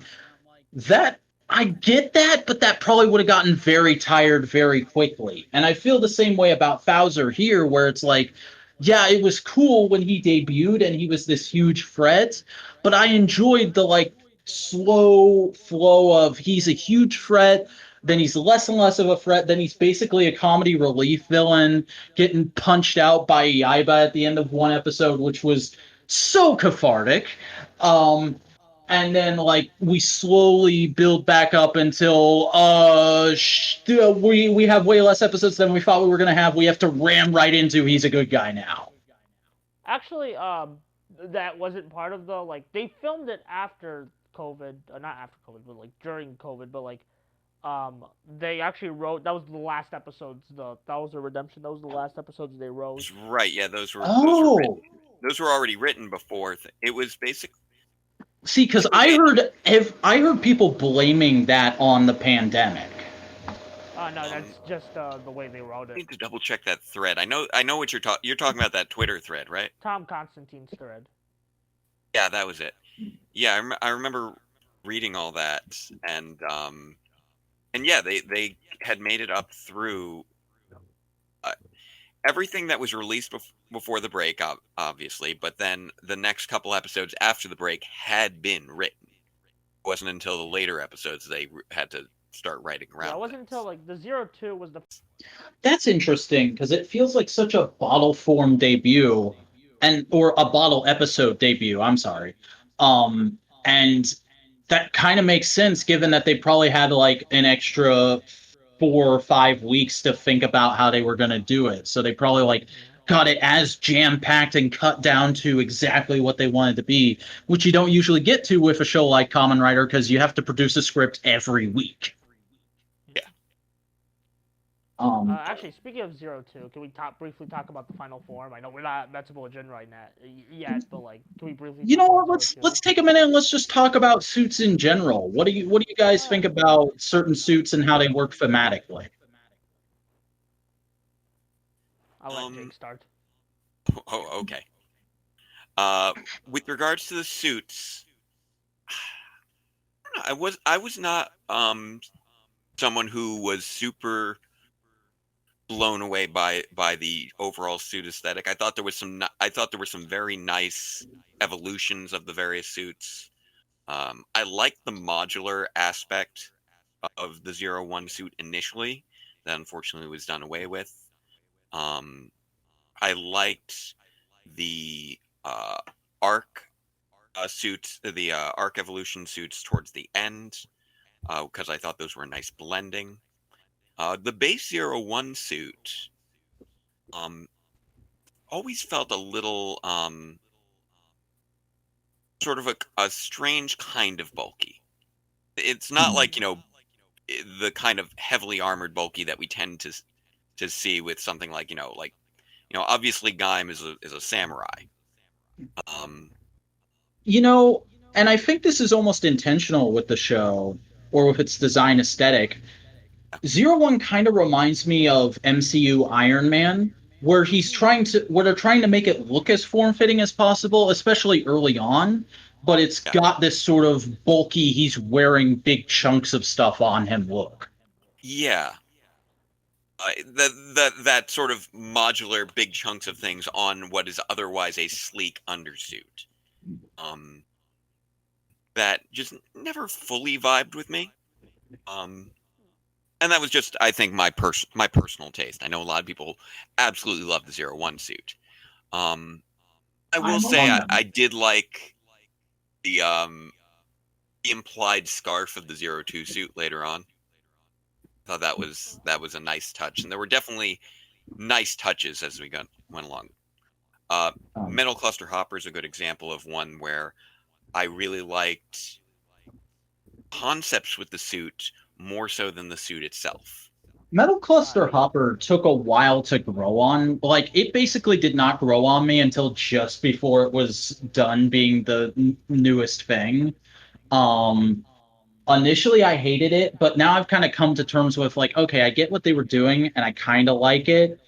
that I get that, but that probably would have gotten very tired very quickly. And I feel the same way about Bowser here, where it's like, yeah, it was cool when he debuted and he was this huge threat, but I enjoyed the like slow flow of he's a huge threat, then he's less and less of a threat, then he's basically a comedy relief villain getting punched out by Yaiba at the end of one episode, which was so cathartic. And then like we slowly build back up until we have way less episodes than we thought we were gonna have. We have to ram right into he's a good guy now.
Actually, that wasn't part of the like they filmed it after COVID, not after COVID, but like during COVID. But like, they actually wrote that was the last episodes. That was the redemption. That was the last episodes they wrote.
Right, yeah, those were
Oh,
written. Those were already written before. It was basically
see, because I heard people blaming that on the pandemic.
No, that's just the way they wrote
I
it.
need to double check that thread. I know what you're talking about, that Twitter thread, right?
Tom Constantine's thread.
Yeah, that was it. Yeah, I remember reading all that, and yeah, they had made it up through everything that was released before the break, obviously, but then the next couple episodes after the break had been written. It wasn't until the later episodes they had to start writing around.
Yeah, it wasn't until like the 02 was the.
That's interesting because it feels like such a bottle form debut. or a bottle episode debut. I'm sorry. And that kind of makes sense given that they probably had like an extra 4 or 5 weeks to think about how they were going to do it. So they probably like got it as jam packed and cut down to exactly what they wanted to be, which you don't usually get to with a show like Kamen Rider because you have to produce a script every week.
Yeah.
Actually, speaking of 02, can we briefly talk about the final form? I know we're not Mets Bulletin right now yet, but like, can we briefly?
You know
talk
what?
about
Let's
02?
let's take a minute and let's just talk about suits in general. What do you guys think about certain suits and how they work thematically?
I'll let Jake start.
Oh, okay. With regards to the suits, I was not someone who was super blown away by the overall suit aesthetic. I thought there were some very nice evolutions of the various suits. I liked the modular aspect of the 01 suit initially, that unfortunately was done away with. I liked the arc suits, the arc evolution suits towards the end, because I thought those were a nice blending. The base 01 suit always felt a little sort of a strange kind of bulky. It's not like, the kind of heavily armored bulky that we tend to see with something like, obviously Gaim is a samurai.
And I think this is almost intentional with the show or with its design aesthetic. Zero One kind of reminds me of MCU Iron Man, where they're trying to make it look as form fitting as possible, especially early on. But it's
Yeah.
got this sort of bulky, he's wearing big chunks of stuff on him look.
Yeah. That sort of modular big chunks of things on what is otherwise a sleek undersuit. That just never fully vibed with me. And that was just, I think, my personal taste. I know a lot of people absolutely love the 01 suit. I will say I did like the implied scarf of the 02 suit later on. I thought that was a nice touch, and there were definitely nice touches as we went along. Metal Cluster Hopper is a good example of one where I really liked concepts with the suit more so than the suit itself.
Metal Cluster Hopper took a while to grow on. Like, it basically did not grow on me until just before it was done being the newest thing. Um, Initially, I hated it, but now I've kind of come to terms with, like, okay, I get what they were doing, and I kind of like it,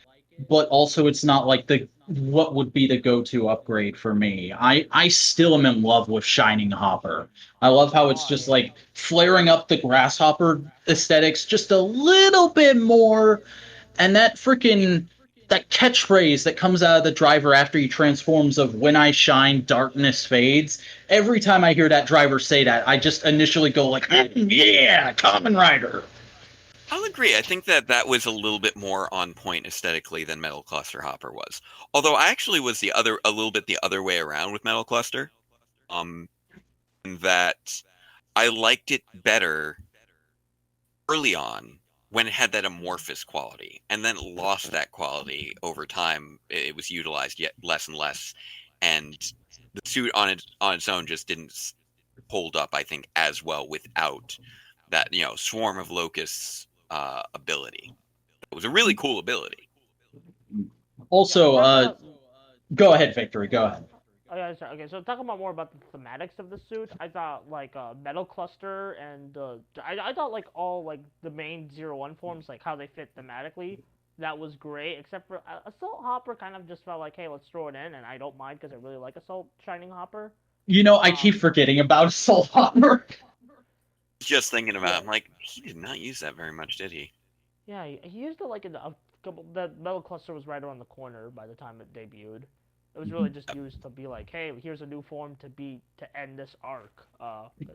but also it's not like the what would be the go-to upgrade for me. I still am in love with Shining Hopper. I love how it's just like flaring up the grasshopper aesthetics just a little bit more, and that catchphrase that comes out of the driver after he transforms of "When I shine, darkness fades." Every time I hear that driver say that, I just initially go like, "Yeah, Kamen Rider."
I'll agree. I think that was a little bit more on point aesthetically than Metal Cluster Hopper was. Although I actually was a little bit the other way around with Metal Cluster. In that I liked it better early on when it had that amorphous quality, and then it lost that quality over time. It was utilized yet less and less, and the suit on its own just didn't hold up, I think, as well without that swarm of locusts ability. It was a really cool ability.
Also, go ahead, Victory. Go ahead.
Okay, so talking about more about the thematics of the suit, I thought like Metal Cluster and I thought like all like the main 01 forms, like how they fit thematically, that was great. Except for Assault Hopper, kind of just felt like, hey, let's throw it in, and I don't mind because I really like Assault Shining Hopper.
I keep forgetting about Soul Hopper.
Just thinking about it, I'm like, he did not use that very much, did he?
Yeah, he used it like in a couple. The Metal Cluster was right around the corner by the time it debuted. It was really just used to be like, hey, here's a new form to end this arc.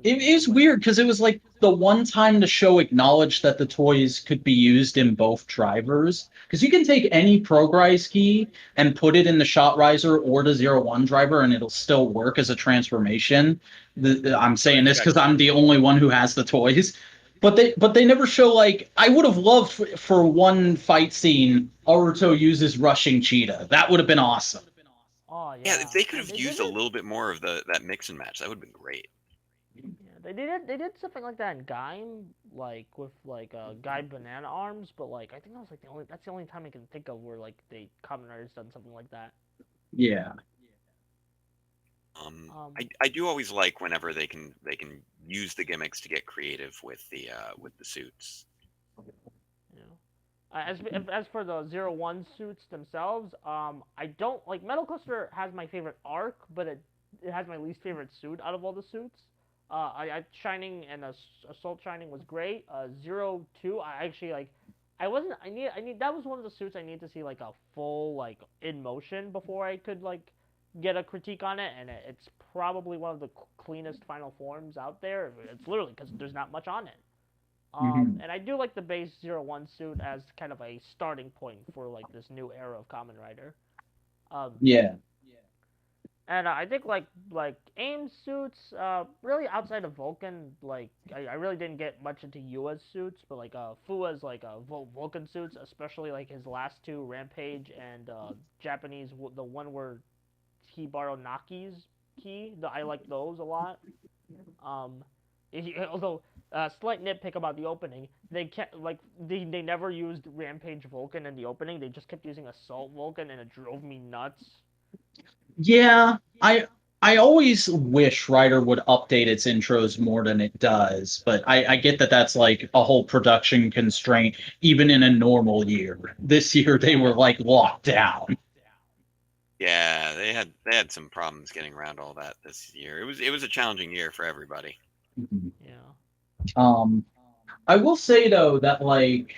It is weird because it was like the one time the show acknowledged that the toys could be used in both drivers. Because you can take any Progrise key and put it in the Shot Riser or the Zero One driver, and it'll still work as a transformation. I'm saying this because I'm the only one who has the toys. But they never show like I would have loved for one fight scene Aruto uses rushing cheetah. That would have been awesome.
Oh
Yeah,
yeah.
if they could
And
have used a little bit more of that mix and match, that would have been great.
Yeah, they did something like that in Gaim, like with like Guy Banana Arms, but like I think that was like that's the only time I can think of where like Kamen Rider's done something like that.
Yeah.
I do always like whenever they can use the gimmicks to get creative with the suits.
You know, as for the 01 suits themselves, I don't like Metal Cluster has my favorite arc, but it has my least favorite suit out of all the suits. Shining and Assault Shining was great. 02, I actually like. I need that was one of the suits I need to see like a full like in motion before I could like get a critique on it, and it's probably one of the cleanest final forms out there. It's literally because there's not much on it. And I do like the base 01 suit as kind of a starting point for like this new era of Kamen Rider.
Yeah.
And I think like AIM suits, really outside of Vulcan, like I really didn't get much into Yua's suits, but like Fua's like Vulcan suits, especially like his last two, Rampage and Japanese, the one where he borrowed Naki's key. I like those a lot. Although slight nitpick about the opening, they kept like they never used Rampage Vulcan in the opening. They just kept using Assault Vulcan, and it drove me nuts.
Yeah, I always wish Ryder would update its intros more than it does, but I get that that's like a whole production constraint, even in a normal year. This year they were like locked down.
Yeah, they had some problems getting around all that this year. It was a challenging year for everybody.
Yeah.
I will say though that like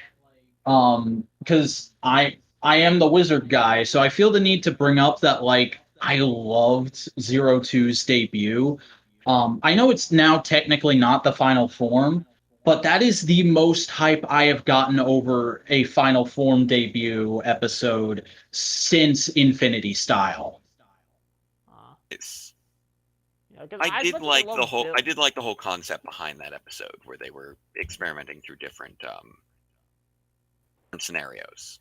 because I am the wizard guy, so I feel the need to bring up that like I loved Zero Two's debut. I know it's now technically not the final form, but that is the most hype I have gotten over a final form debut episode since Infinity Style.
It's
Yeah, 'cause
I
as
did
much as
like
love
the whole
Bill-
I did like the whole concept behind that episode where they were experimenting through different scenarios.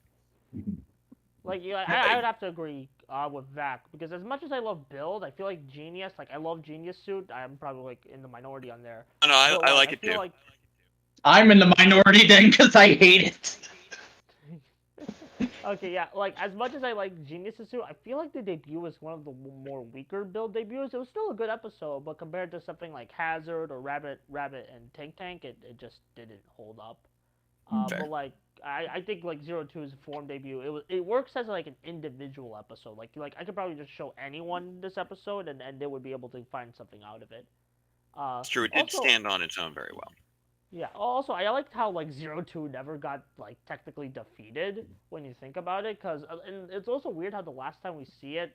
Like, yeah, I would have to agree with that because as much as I love Build, I feel like Genius. Like, I love Genius suit. I'm probably like in the minority on there.
Oh, no, I like it
feel
too.
Like...
I'm in the minority then because I hate it.
Okay, yeah. Like, as much as I like Genius's suit, I feel like the debut was one of the more weaker Build debuts. It was still a good episode, but compared to something like Hazard or Rabbit and Tank, it just didn't hold up. But like I think like 02's form debut, it works as like an individual episode. Like I could probably just show anyone this episode and they would be able to find something out of it.
It's true. It did stand on its own very well.
Yeah. Also, I liked how like 02 never got like technically defeated when you think about it, because and it's also weird how the last time we see it,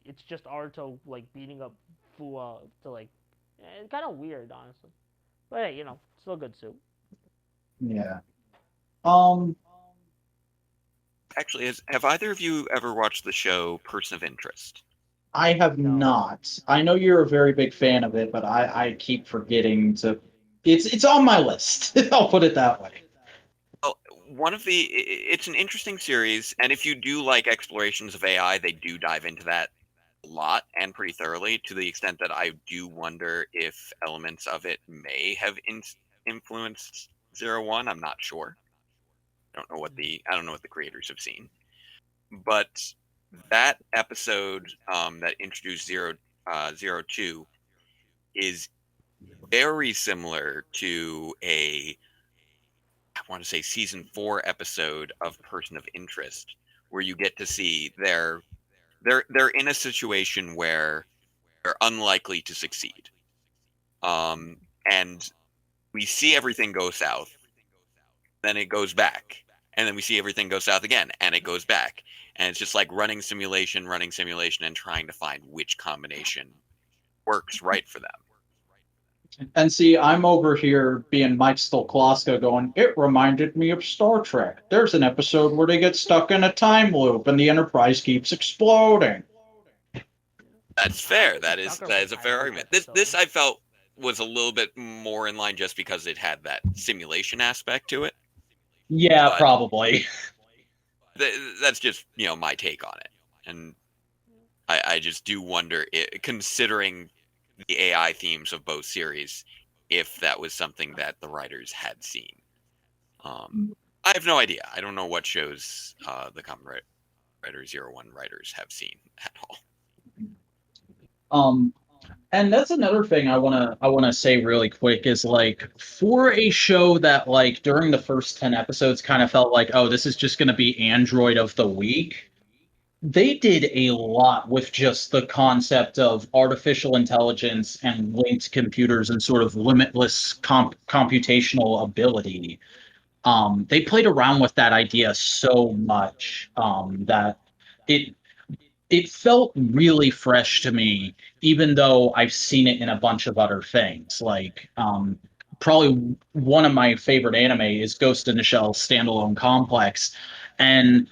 it's just Aruto like beating up Fua to like, it's kind of weird honestly. But hey, still a good suit.
Yeah.
Actually, have either of you ever watched the show Person of Interest?
I have not. I know you're a very big fan of it, but I keep forgetting to. It's on my list. I'll put it that way.
Well, it's an interesting series, and if you do like explorations of AI, they do dive into that a lot and pretty thoroughly, to the extent that I do wonder if elements of it may have influenced 01. I'm not sure. I don't know what the creators have seen, but that episode that introduced 02 is very similar to I want to say season 4 episode of Person of Interest, where you get to see they're in a situation where they're unlikely to succeed, and we see everything go south, then it goes back, and then we see everything go south again, and it goes back, and it's just like running simulation, and trying to find which combination works right for them.
And see, I'm over here being Mike Stolkowska going, it reminded me of Star Trek. There's an episode where they get stuck in a time loop and the Enterprise keeps exploding.
That's fair. That is
Sucker
a
for
fair
time
argument.
loop
This I
episodes.
felt was a little bit more in line just because it had that simulation aspect to it.
Yeah,
But
probably.
that's just my take on it, and I just do wonder, considering the AI themes of both series, if that was something that the writers had seen. I have no idea. I don't know what shows the Kamen Rider 01 writers have seen at all.
And that's another thing I wanna say really quick is like for a show that like during the first 10 episodes kind of felt like, oh, this is just gonna be Android of the Week. They did a lot with just the concept of artificial intelligence and linked computers and sort of limitless computational ability. They played around with that idea so much that it it felt really fresh to me, even though I've seen it in a bunch of other things. Like probably one of my favorite anime is Ghost in the Shell Standalone Complex, and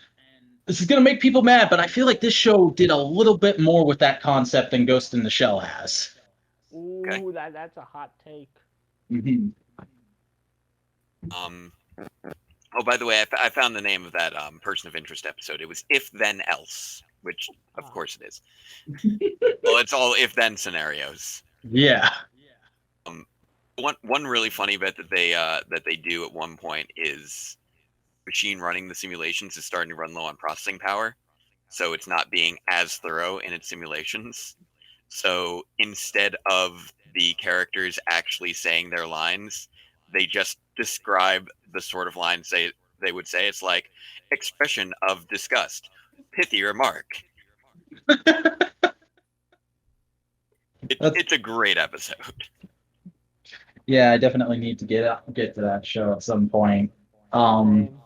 this is gonna make people mad, but I feel like this show did a little bit more with that concept than Ghost in the Shell has.
Okay.
Ooh, that's a hot take.
Mhm.
Oh, by the way, I found the name of that person of interest episode. It was If Then Else, which of course it is. Well, it's all if then scenarios.
Yeah.
One really funny bit that they do at one point is machine running the simulations is starting to run low on processing power, so it's not being as thorough in its simulations. So instead of the characters actually saying their lines, they just describe the sort of lines they would say. It's like expression of disgust, pithy remark. It's a great episode.
Yeah, I definitely need to get to that show at some point. Um,
Same.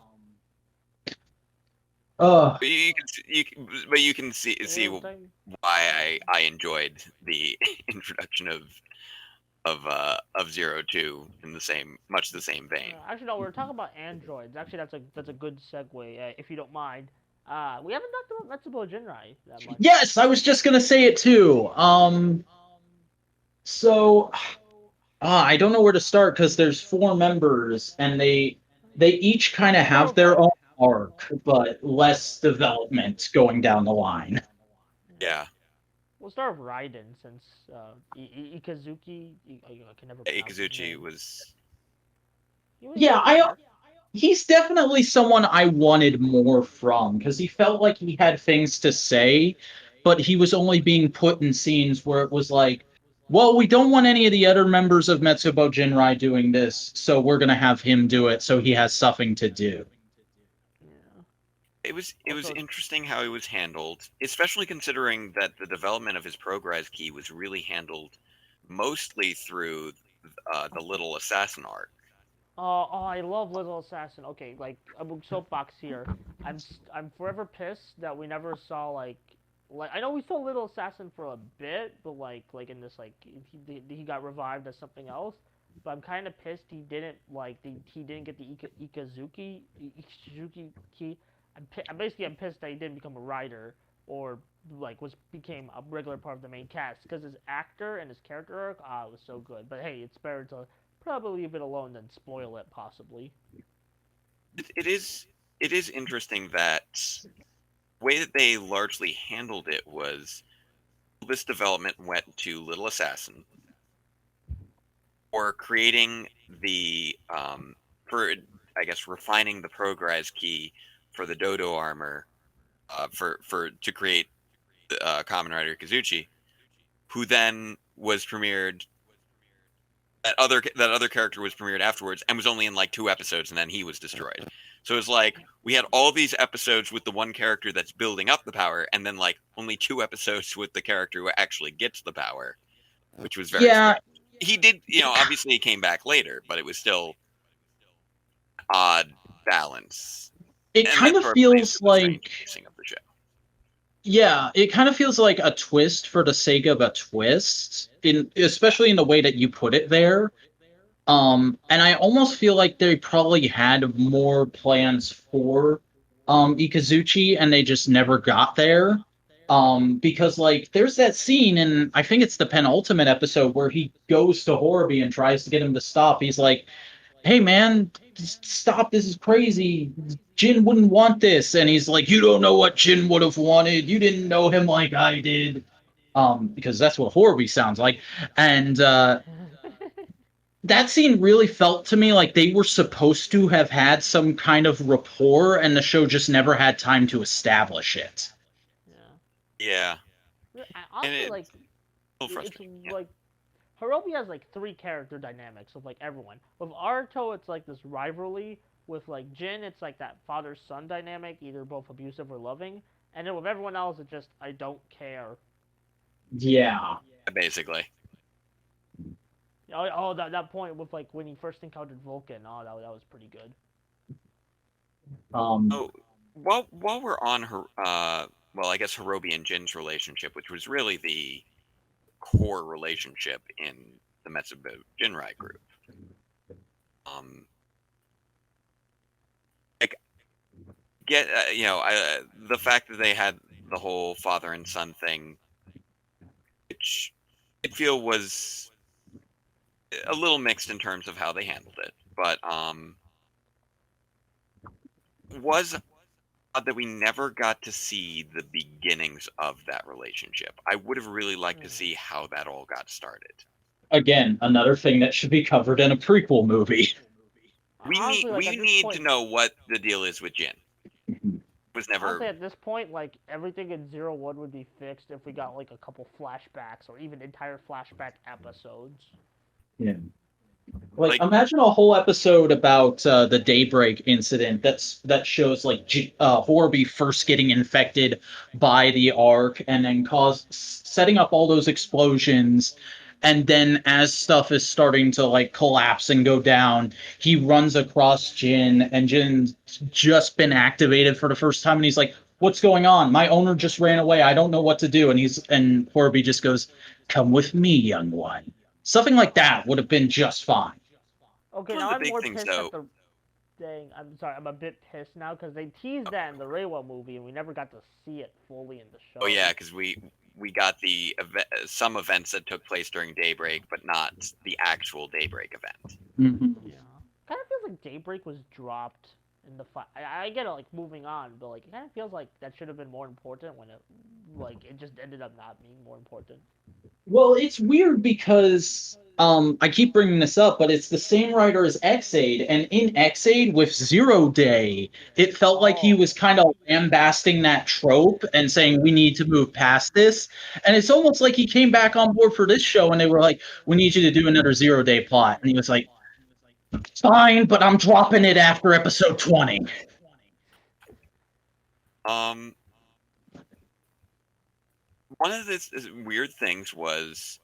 uh,
But you can see
Same thing.
why I enjoyed the introduction of 02 in much the same vein.
Actually, no, we were talking about androids. Actually, that's a good segue, if you don't mind. We haven't talked about Metsubo Jinrai that much.
yes, I was just gonna say it too. So I don't know where to start because there's four members and they each kind of have their own arc, but less development going down the line.
Yeah,
We'll start with Raiden since Ikazuki. I can never pronounce his
Ikazuchi
name.
was
He was
Yeah,
okay.
he's definitely someone I wanted more from because he felt like he had things to say, but he was only being put in scenes where it was like, well, we don't want any of the other members of Metsubo Jinrai doing this, so we're gonna have him do it so he has something to do.
Yeah.
it was
Also,
interesting how he was handled, especially considering that the development of his progress key was really handled mostly through the Little Assassin arc.
I love Little Assassin. Okay, like I'm soapbox here. I'm forever pissed that we never saw like I know we saw Little Assassin for a bit, but like in this like he got revived as something else. But I'm kind of pissed he didn't he didn't get the Ikazuki key. I'm pissed that he didn't become a writer or became a regular part of the main cast because his actor and his character arc was so good. But hey, it's better to probably leave it alone than spoil it possibly.
It is interesting that the way that they largely handled it was this development went to Little Assassin or creating the for I guess refining the progress key for the Dodo armor for to create Kamen Rider Kazuchi, who then was premiered. That other character was premiered afterwards and was only in like 2 episodes, and then he was destroyed. So it was like we had all these episodes with the one character that's building up the power, and then like only 2 episodes with the character who actually gets the power, which was very
Yeah,
strange. He did, obviously he came back later, but it was still odd balance.
it
And
kind
that
of
sort of plays
feels
to the strange
like,
pacing of the show.
yeah, it kind of feels like a twist for the sake of a twist, especially in the way that you put it there. And I almost feel like they probably had more plans for Ikazuchi and they just never got there. Because like there's that scene and I think it's the penultimate episode where he goes to Horobi and tries to get him to stop. He's like, "Hey man, stop, this is crazy. Jin wouldn't want this." And he's like, "You don't know what Jin would have wanted. You didn't know him like I did." Because that's what Horobi sounds like. And that scene really felt to me like they were supposed to have had some kind of rapport, and the show just never had time to establish it.
Yeah,
I
and
honestly
it's
like
a little
it's
frustrating. Yeah.
like Hirobi has like three character dynamics with like everyone. With Aruto, it's like this rivalry. With like Jin, it's like that father-son dynamic, either both abusive or loving. And then with everyone else, it's just I don't care.
Yeah.
Basically.
That point with like when he first encountered Vulcan. Oh, that was pretty good.
Oh, while we're on her, well, I guess Hirobi and Jin's relationship, which was really the core relationship in the Metsubo Jinrai group. Like, the fact that they had the whole father and son thing, which I feel was a little mixed in terms of how they handled it, but was that we never got to see the beginnings of that relationship. I would have really liked to see how that all got started.
Again, another thing that should be covered in a prequel movie.
Honestly, like,
We
at this
need
point,
to know what the deal is with Jin. Was never.
Honestly, at this point, like everything in 01 would be fixed if we got like a couple flashbacks or even entire flashback episodes.
Yeah. Like imagine a whole episode about the Daybreak incident that shows like Horby first getting infected by the Ark and then setting up all those explosions, and then as stuff is starting to like collapse and go down, he runs across Jin, and Jin's just been activated for the first time, and he's like, "What's going on? My owner just ran away. I don't know what to do." And Horby just goes, "Come with me, young one." Something like that would have been just fine.
Okay,
One
now
of the
I'm
big
more
things,
pissed
though.
at the. Dang, I'm sorry, I'm a bit pissed now because they teased that in the Reiwa movie and we never got to see it fully in the show.
Oh yeah, because we got the some events that took place during Daybreak, but not the actual Daybreak event.
Mm-hmm.
Yeah. Kind of feels like Daybreak was dropped in the fight. I get it, like moving on, but like it kind of feels like that should have been more important when it just ended up not being more important.
Well, it's weird because I keep bringing this up, but it's the same writer as X-Aid, and in X-Aid with Zero Day, it felt like he was kind of lambasting that trope and saying we need to move past this. And it's almost like he came back on board for this show, and they were like, "We need you to do another Zero Day plot," and he was like, "Fine, but I'm dropping it after episode 20."
One of the weird things was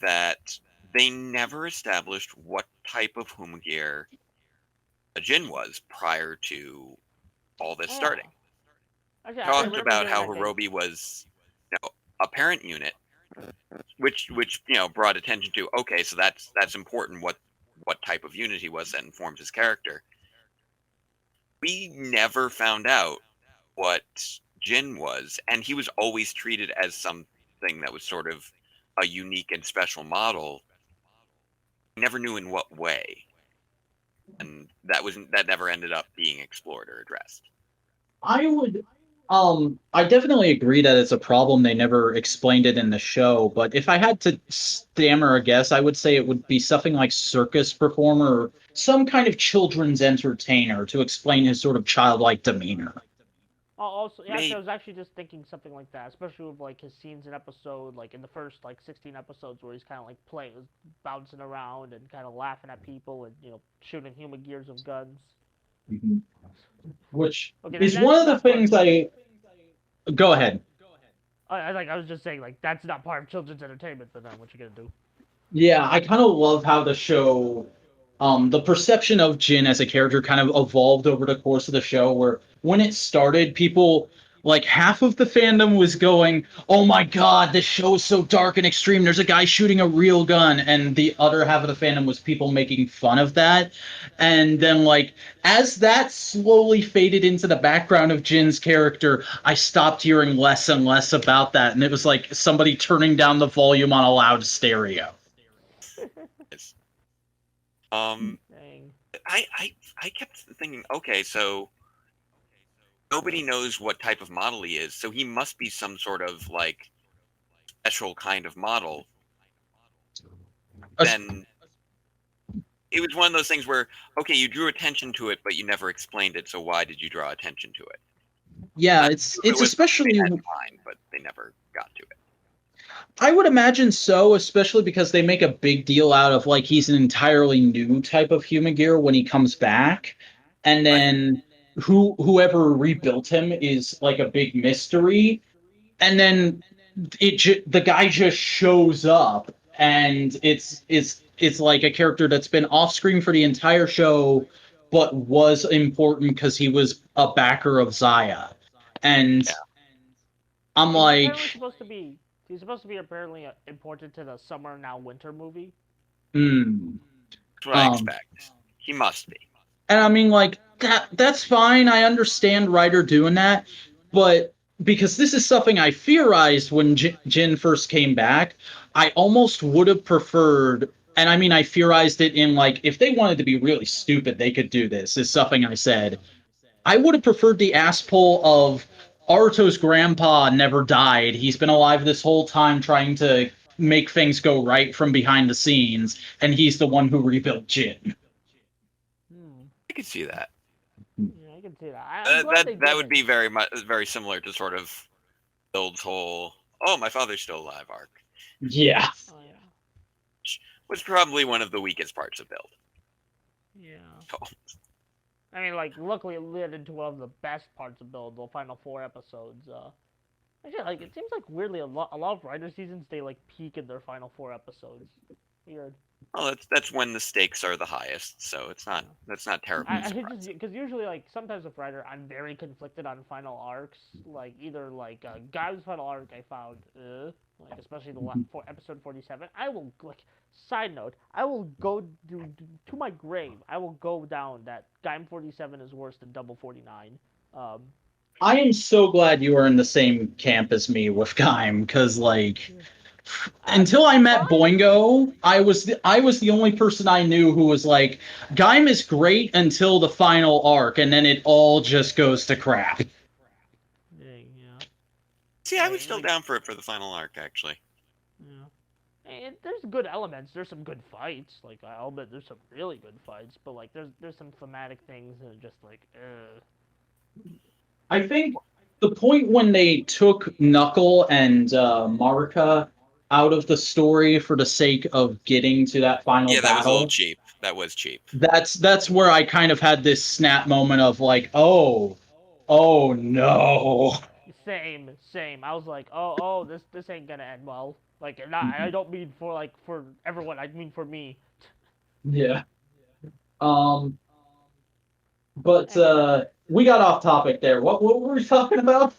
that they never established what type of Humagir a Jin was prior to all this starting.
Okay,
Talked about how Hirobi was, a parent unit, which brought attention to, okay, so that's important. What type of unit he was that informed his character. We never found out what Jin was, and he was always treated as something that was sort of a unique and special model. We never knew in what way, and that never ended up being explored or addressed.
I definitely agree that it's a problem. They never explained it in the show, but if I had to stammer a guess, I would say it would be something like circus performer or some kind of children's entertainer to explain his sort of childlike demeanor.
Also, yeah, I was actually just thinking something like that, especially with like his scenes in episode, like in the first like 16 episodes where he's kind of like playing, bouncing around and kind of laughing at people and shooting human gears of guns.
Mm-hmm. Which is one of the things I. Go ahead.
I was just saying, like, that's not part of children's entertainment, but then what you gonna do?
Yeah, I kind of love how the show the perception of Jin as a character kind of evolved over the course of the show, where when it started, people, like half of the fandom was going, "Oh my god, this show is so dark and extreme. There's a guy shooting a real gun," and the other half of the fandom was people making fun of that. And then, like, as that slowly faded into the background of Jin's character, I stopped hearing less and less about that, and it was like somebody turning down the volume on a loud stereo.
Yes. Um,
Dang.
I kept thinking, okay, so nobody knows what type of model he is, so he must be some sort of like special kind of model. Then it was one of those things where, okay, you drew attention to it, but you never explained it. So why did you draw attention to it?
Yeah,
It
it's
was
especially.
they had in mind, but they never got to it.
I would imagine so, especially because they make a big deal out of like he's an entirely new type of human gear when he comes back, and then whoever rebuilt him is like a big mystery, and then the guy just shows up, and it's like a character that's been off screen for the entire show, but was important because he was a backer of Zaya, and
Yeah.
I'm
He's apparently
like,
supposed to be. He's supposed to be apparently important to the Summer Now Winter movie.
hmm.
That's what I expect. He must be.
And I mean, like, that's fine. I understand Ryder doing that, but because this is something I theorized when Jin first came back, I almost would have preferred, and I mean, I theorized it in like, if they wanted to be really stupid, they could do this, is something I said. I would have preferred the ass pull of Aruto's grandpa never died. He's been alive this whole time trying to make things go right from behind the scenes, and he's the one who rebuilt Jin.
I could see that.
Yeah, I can see that. I'm glad they
that would
didn't.
be very similar to sort of Build's whole "oh, my father's still alive" arc.
Yeah.
Oh yeah.
Was probably one of the weakest parts of Build.
Yeah.
Oh.
I mean, like, luckily it led into one of the best parts of Build, the final 4 episodes. Actually, like, it seems like weirdly a lot of Rider seasons they like peak in their final 4 episodes. Weird.
Well, that's when the stakes are the highest, so that's not terribly
I think
surprising.
because usually like sometimes with Rider I'm very conflicted on final arcs. Like either like Guy's final arc I found, like especially for episode 47. I will like side note. I will go to my grave. I will go down that Gaim 47 is worse than Double 49.
I am so glad you are in the same camp as me with Gaim, because like until I met Boingo, I was the only person I knew who was like, Gaim is great until the final arc, and then it all just goes to crap.
Yeah.
See, I was still down for it for the final arc, actually.
Yeah. And there's good elements. There's some good fights. Like I'll admit there's some really good fights, but like there's some thematic things that are just like,
I think the point when they took Knuckle and Marika out of the story for the sake of getting to that final
Yeah, that was a little
battle,
cheap. That was cheap.
that's where I kind of had this snap moment of like, oh no.
Same. I was like, this ain't gonna end well. Like, not. I don't mean for everyone. I mean for me.
Yeah. Um, but we got off topic there. What were we talking about?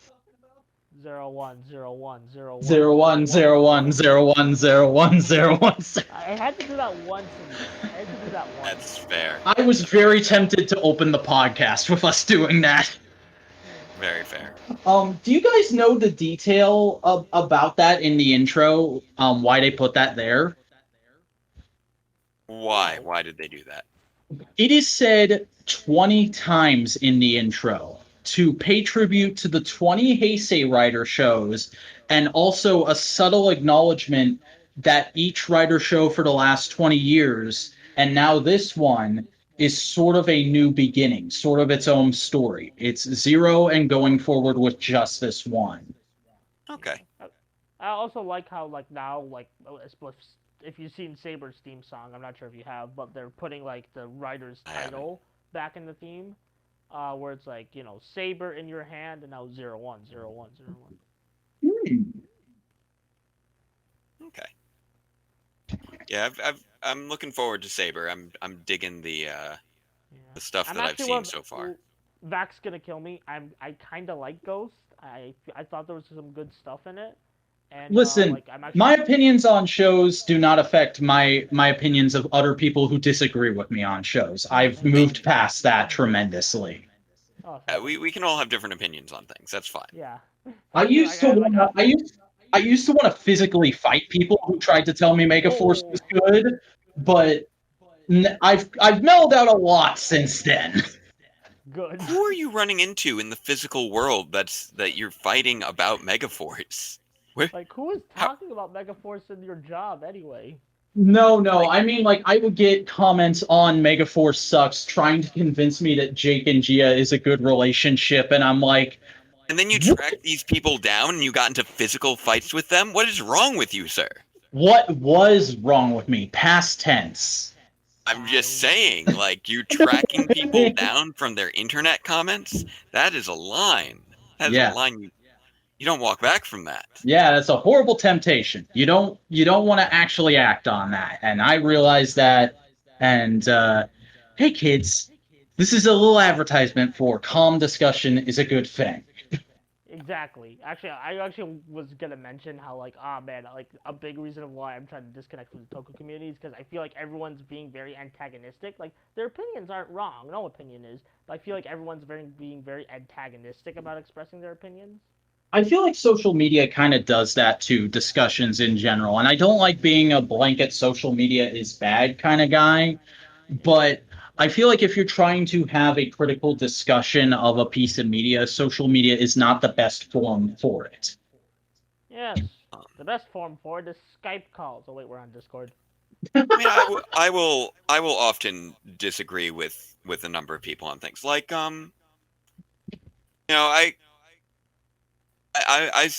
01, 01, 01,
01, 01, 01, 01, 01.
I had to do that once. I had to do that once.
That's fair.
I was very tempted to open the podcast with us doing that.
Very fair.
Do you guys know the detail about that in the intro? Why they put that there?
Why? Why did they do that?
It is said 20 times in the intro to pay tribute to the 20 Heisei Rider shows, and also a subtle acknowledgement that each Rider show for the last 20 years, and now this one, is sort of a new beginning, sort of its own story. It's zero and going forward with just this one.
Okay.
I also like how like now like if you've seen Saber's theme song, I'm not sure if you have, but they're putting like the writer's title back in the theme, where it's like Saber in your hand and now 01, 01, 01.
Okay. Yeah, I'm looking forward to Saber. I'm digging the stuff
I'm
that I've
actually
seen so far.
Vac's gonna kill me. I kind of like Ghost. I thought there was some good stuff in it, and
Listen,
like I'm
my
actually.
opinions on shows do not affect my opinions of other people who disagree with me on shows. I've
Thank God.
moved past that tremendously.
Oh, thank you.
We can all have different opinions on things. That's fine.
Yeah.
I
Thank you.
used to want to. I used to want to physically fight people who tried to tell me Megaforce
Oh,
was good, but I've mellowed out a lot since then.
good.
Who are you running into in the physical world that you're fighting about Megaforce? Where
Like, who is
how
talking about Megaforce in your job anyway?
No.
like
I mean, like, I would get comments on Megaforce sucks trying to convince me that Jake and Gia is a good relationship, and I'm like,
and then you
what?
track these people down and you got into physical fights with them? What is wrong with you, sir?
What was wrong with me? Past tense.
I'm just
Fine.
saying, like, you're tracking people down from their internet comments? That is a line. That is a
Yeah.
line you don't walk back from that.
Yeah, that's a horrible temptation. You don't want to actually act on that. And I realize that. And hey kids, this is a little advertisement for calm discussion is a good thing.
Exactly. Actually, I actually was gonna mention how like, ah man, like a big reason of why I'm trying to disconnect from the Toku community is because I feel like everyone's being very antagonistic. Like their opinions aren't wrong, no opinion is, but I feel like everyone's being very antagonistic about expressing their opinions.
I feel like social media kind of does that to discussions in general. And I don't like being a blanket social media is bad kind of guy, but I feel like if you're trying to have a critical discussion of a piece of media, social media is not the best form for it.
Yes,
Um,
the best form for it is Skype calls. Oh wait, we're on Discord.
I mean, I will often disagree with a number of people on things. Like, you know, I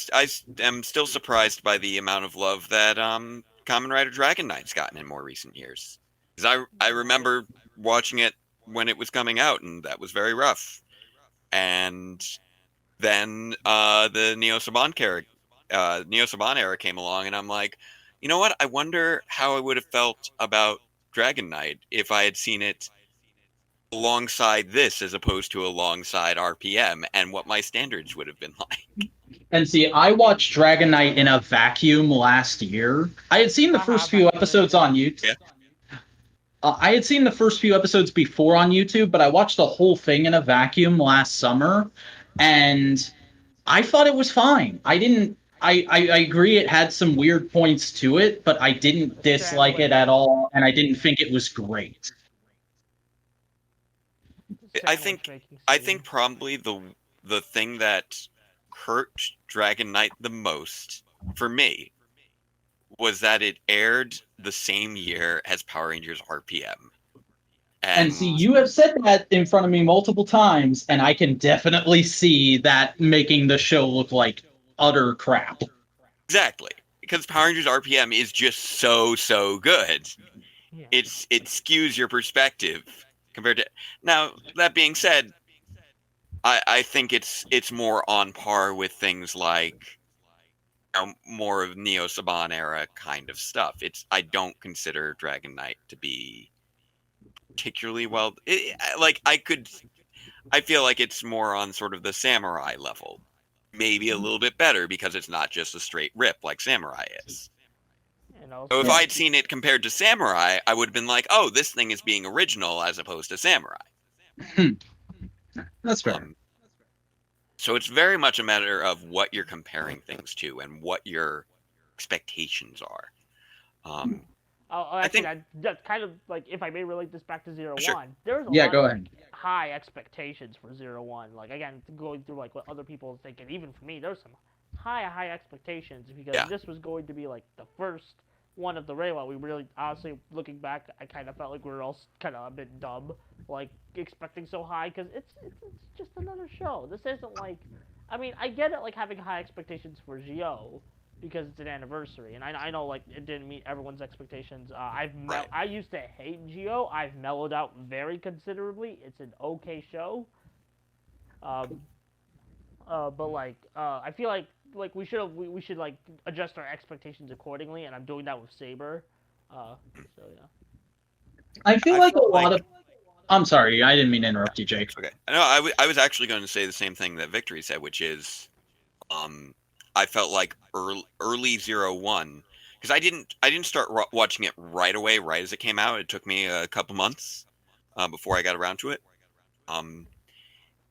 am still surprised by the amount of love that Kamen Rider Dragon Knight's gotten in more recent years. Because I remember watching it when it was coming out, and that was very rough. And then the Neo Saban era came along, and I'm like, you know what? I wonder how I would have felt about Dragon Knight if I had seen it alongside this as opposed to alongside RPM, and what my standards would have been like.
And see, I watched Dragon Knight in a vacuum last year. I had seen the
Haha,
first few episodes
vaccination.
on YouTube.
Yeah.
I had seen the first few episodes before on YouTube, but I watched the whole thing in a vacuum last summer, and I thought it was fine. I didn't. I agree it had some weird points to it, but I didn't dislike it at
Sandwich.
all, and I didn't think it was great.
I
Sandwich
think
making
I
scene.
think probably the thing that hurt Dragon Knight the most for me was that it aired the same year as Power Rangers RPM.
And see,
And
you have said that in front of me multiple times, and I can definitely see that making the show look like utter crap.
exactly, because Power Rangers RPM is just so good.
Yeah.
It skews your perspective compared to now. That being said, I think it's more on par with things like more of Neo Saban era kind of stuff. I don't consider Dragon Knight to be particularly well. I feel like it's more on sort of the samurai level, maybe a little bit better because it's not just a straight rip like Samurai is.
And also,
So if
Yeah.
I'd seen it compared to Samurai, I would have been like, oh, this thing is being original as opposed to Samurai.
That's fair.
Um, so it's very much a matter of what you're comparing things to and what your expectations are. I
actually,
think
that's kind of like if I may relate this back to Zero
sure.
One. There's a
Yeah,
lot
go
of
ahead.
high expectations for Zero One. Like again, going through like what other people are thinking. Even for me, there's some high expectations because
Yeah.
this was going to be like the first one of the Reiwa. We really, honestly, looking back, I kind of felt like we were all kind of a bit dumb, like expecting so high because it's just another show. This isn't like, I mean, I get it, like having high expectations for Gio because it's an anniversary, and I know like it didn't meet everyone's expectations.
Right.
I used to hate Gio. I've mellowed out very considerably. It's an okay show. Um, but I feel like we should like adjust our expectations accordingly, and I'm doing that with Saber. So yeah.
I feel
I
like a
felt
lot
like
of. I'm sorry, I didn't mean to interrupt you, Jake.
okay. No, I was actually going to say the same thing that Victory said, which is I felt like early 01 because I didn't start watching it right away, right as it came out. It took me a couple months before I got around to it.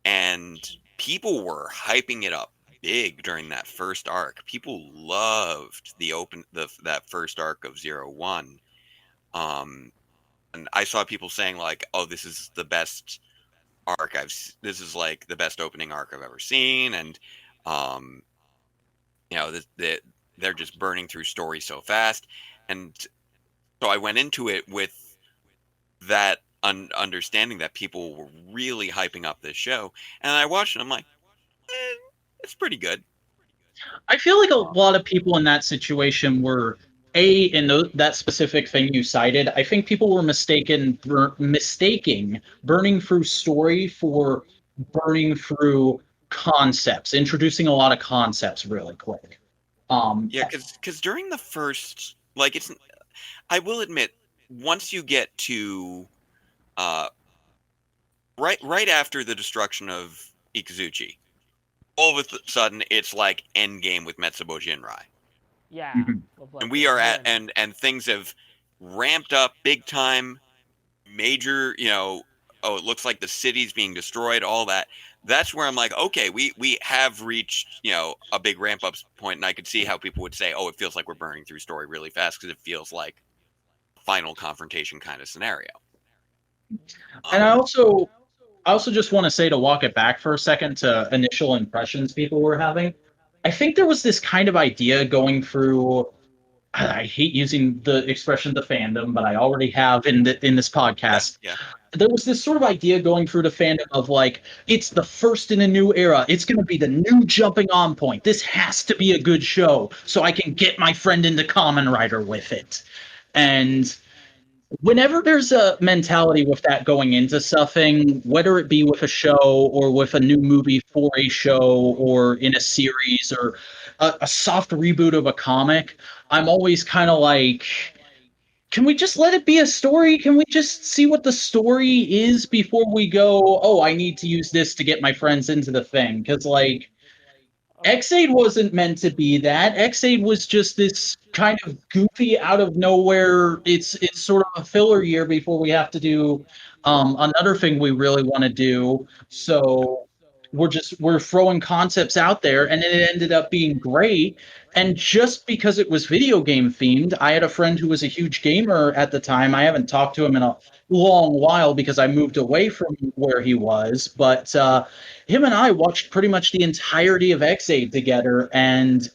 And people were hyping it up big during that first arc. People loved that first arc of 01. And I saw people saying like, "Oh, this is the best arc this is like the best opening arc I've ever seen," and um, they're just burning through stories so fast. And so I went into it with that understanding that people were really hyping up this show, and I watched it. I'm like, it's pretty good.
I feel like a lot of people in that situation were in that specific thing you cited. I think people were mistaking burning through story for burning through concepts, introducing a lot of concepts really quick.
Yeah, because during the first, like, it's I will admit, once you get to uh right after the destruction of Ikuzuchi, all of a sudden it's like Endgame with Metsubo Jinrai.
Yeah.
Mhm.
With like
And
the
we are at
Jin.
and things have ramped up big time, major, oh, it looks like the city's being destroyed, all that. That's where I'm like, okay, we have reached, a big ramp up point, and I could see how people would say, oh, it feels like we're burning through story really fast because it feels like a final confrontation kind of scenario.
And I
Um,
also I also just want to say, to walk it back for a second to initial impressions people were having. I think there was this kind of idea going through. I hate using the expression the fandom, but I already have in this
yeah,
podcast.
yeah.
There was this sort of idea going through the fandom of like, it's the first in a new era. It's going to be the new jumping on point. This has to be a good show so I can get my friend into Kamen Rider with it. And whenever there's a mentality with that going into something, whether it be with a show or with a new movie for a show or in a series or a soft reboot of a comic, I'm always kind of like, can we just let it be a story? Can we just see what the story is before we go, oh, I need to use this to get my friends into the thing? Because, like, X8 wasn't meant to be that. X8 was just this kind of goofy, out of nowhere. It's sort of a filler year before we have to do another thing we really want to do. So we're throwing concepts out there, and it ended up being great. And just because it was video game themed, I had a friend who was a huge gamer at the time. I haven't talked to him in a long while because I moved away from where he was, but him and I watched pretty much the entirety of X8 together. And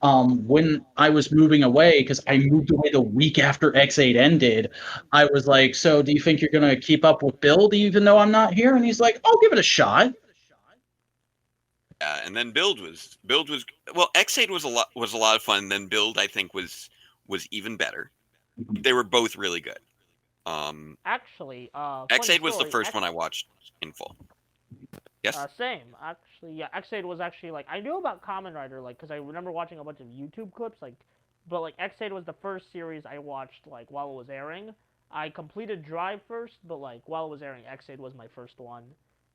when I was moving away, because I moved away the week after X8 ended, I was like, "So, do you think you're going to keep up with Build even though I'm not here?" And he's like, "I'll give it a shot."
And then Build was well, X8 was a lot of fun. Then Build, I think, was even better. They were both really good.
Actually, funny
X8 was the
story.
first one I watched in full. Yes.
Same. Actually, yeah. X8 was actually like I knew about Kamen Rider like because I remember watching a bunch of YouTube clips like, but like X8 was the first series I watched like while it was airing. I completed Drive first, but like while it was airing, X8 was my first one,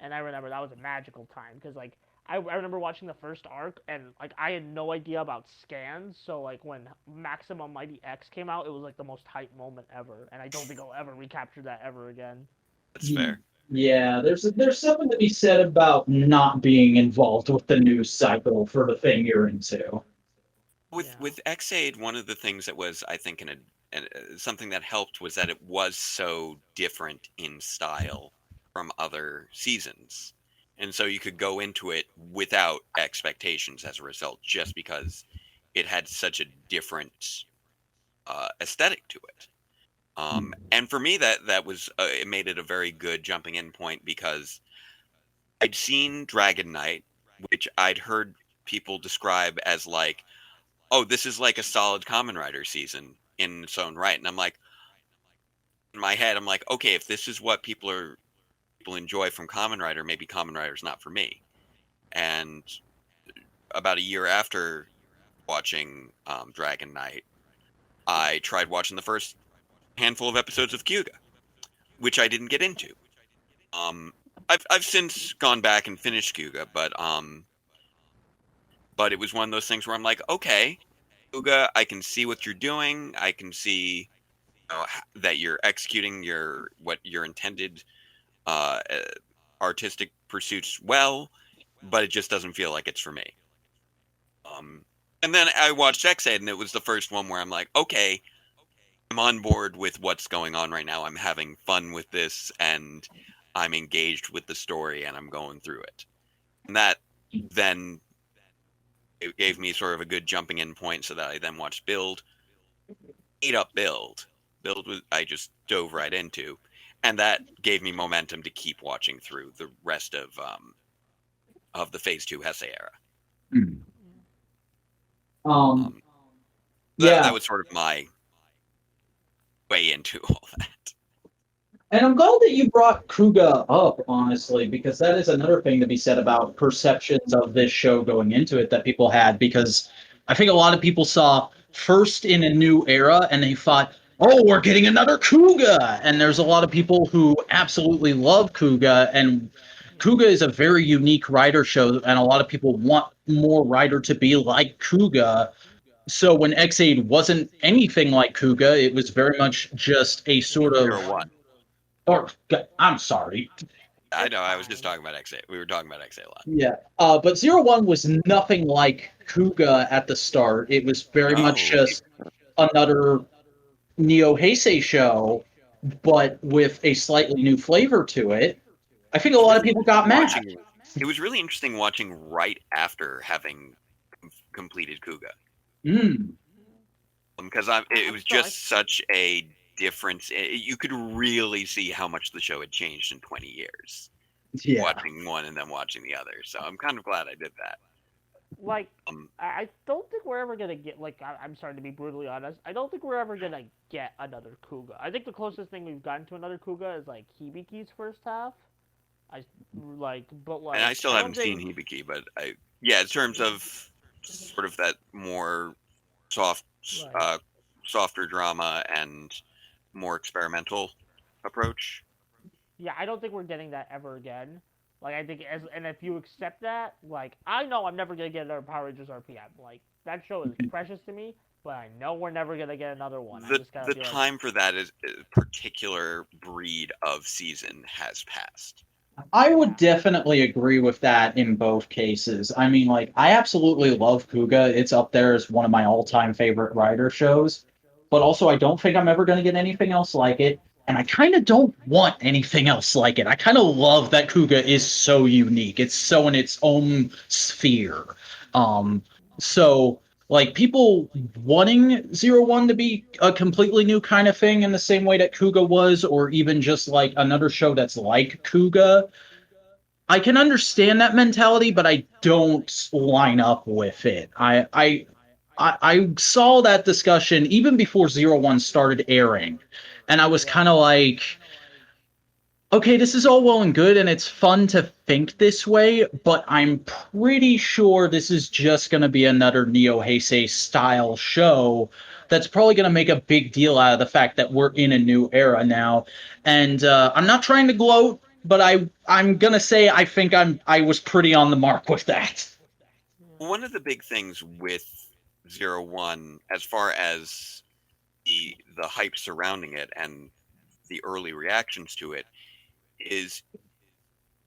and I remember that was a magical time because like I remember watching the first arc and like I had no idea about scans, so like when Maximum Mighty X came out, it was like the most hype moment ever, and I don't think I'll ever recapture that ever again.
That's fair.
Yeah, there's something to be said about not being involved with the news cycle for the thing you're into.
With
Yeah.
with X8, one of the things that was, I think, something that helped was that it was so different in style from other seasons, and so you could go into it without expectations as a result, just because it had such a different aesthetic to it. And for me, that was it made it a very good jumping in point because I'd seen Dragon Knight, which I'd heard people describe as like, oh, this is like a solid Kamen Rider season in its own right. And I'm like, in my head, I'm like, okay, if this is what people enjoy from Kamen Rider, maybe Kamen Rider's not for me. And about a year after watching Dragon Knight, I tried watching the first handful of episodes of Kyuga, which I didn't get into. I've since gone back and finished Kyuga, but it was one of those things where I'm like, okay, Kyuga, I can see what you're doing. I can see that you're executing what your intended artistic pursuits well, but it just doesn't feel like it's for me. And then I watched X8, and it was the first one where I'm like, okay, I'm on board with what's going on right now. I'm having fun with this, and I'm engaged with the story, and I'm going through it. And that then it gave me sort of a good jumping in point, so that I then watched Build. Ate up Build. I just dove right into, and that gave me momentum to keep watching through the rest of the Phase 2 Heisei era. That was sort of my way into all that.
And I'm glad that you brought Kuga up, honestly, because that is another thing to be said about perceptions of this show going into it that people had, because I think a lot of people saw first in a new era and they thought, oh, we're getting another Kuga. And there's a lot of people who absolutely love Kuga, and Kuga is a very unique Rider show, and a lot of people want more Rider to be like Kuga. So when X8 wasn't anything like Kuga, it was very much just a sort of...
01.
Or, I'm sorry.
I know, I was just talking about X8. We were talking about X8 a lot.
Yeah, but 01 was nothing like Kuga at the start. It was very much just another Neo Heisei show, but with a slightly new flavor to it. I think a lot of people got mad.
It was really interesting watching right after having completed Kuga. Because it was just such a difference. You could really see how much the show had changed in 20 years. Yeah. Watching one and then watching the other. So I'm kind of glad I did that.
Like, I don't think we're ever going to get, like, I'm sorry to be brutally honest, I don't think we're ever going to get another Kuga. I think the closest thing we've gotten to another Kuga is, like, Hibiki's first half. And I
still haven't seen Hibiki, but in terms of sort of that more softer drama and more experimental approach.
Yeah, I don't think we're getting that ever again. Like, I think, and if you accept that, like, I know I'm never going to get another Power Rangers RPM. Like, that show is precious to me, but I know we're never going to get another one.
The time for that is a particular breed of season has passed.
I would definitely agree with that in both cases. I mean, like, I absolutely love Kuga. It's up there as one of my all-time favorite Rider shows. But also, I don't think I'm ever going to get anything else like it. And I kind of don't want anything else like it. I kind of love that Kuga is so unique. It's so in its own sphere. So, like, people wanting 01 to be a completely new kind of thing in the same way that Kuga was, or even just, like, another show that's like Kuga, I can understand that mentality, but I don't line up with it. I saw that discussion even before 01 started airing, and I was kind of like, okay, this is all well and good, and it's fun to think this way, but I'm pretty sure this is just going to be another Neo Heisei style show that's probably going to make a big deal out of the fact that we're in a new era now. And I'm not trying to gloat, but I'm going to say I think I was pretty on the mark with that.
One of the big things with 01, as far as the hype surrounding it and the early reactions to it, is it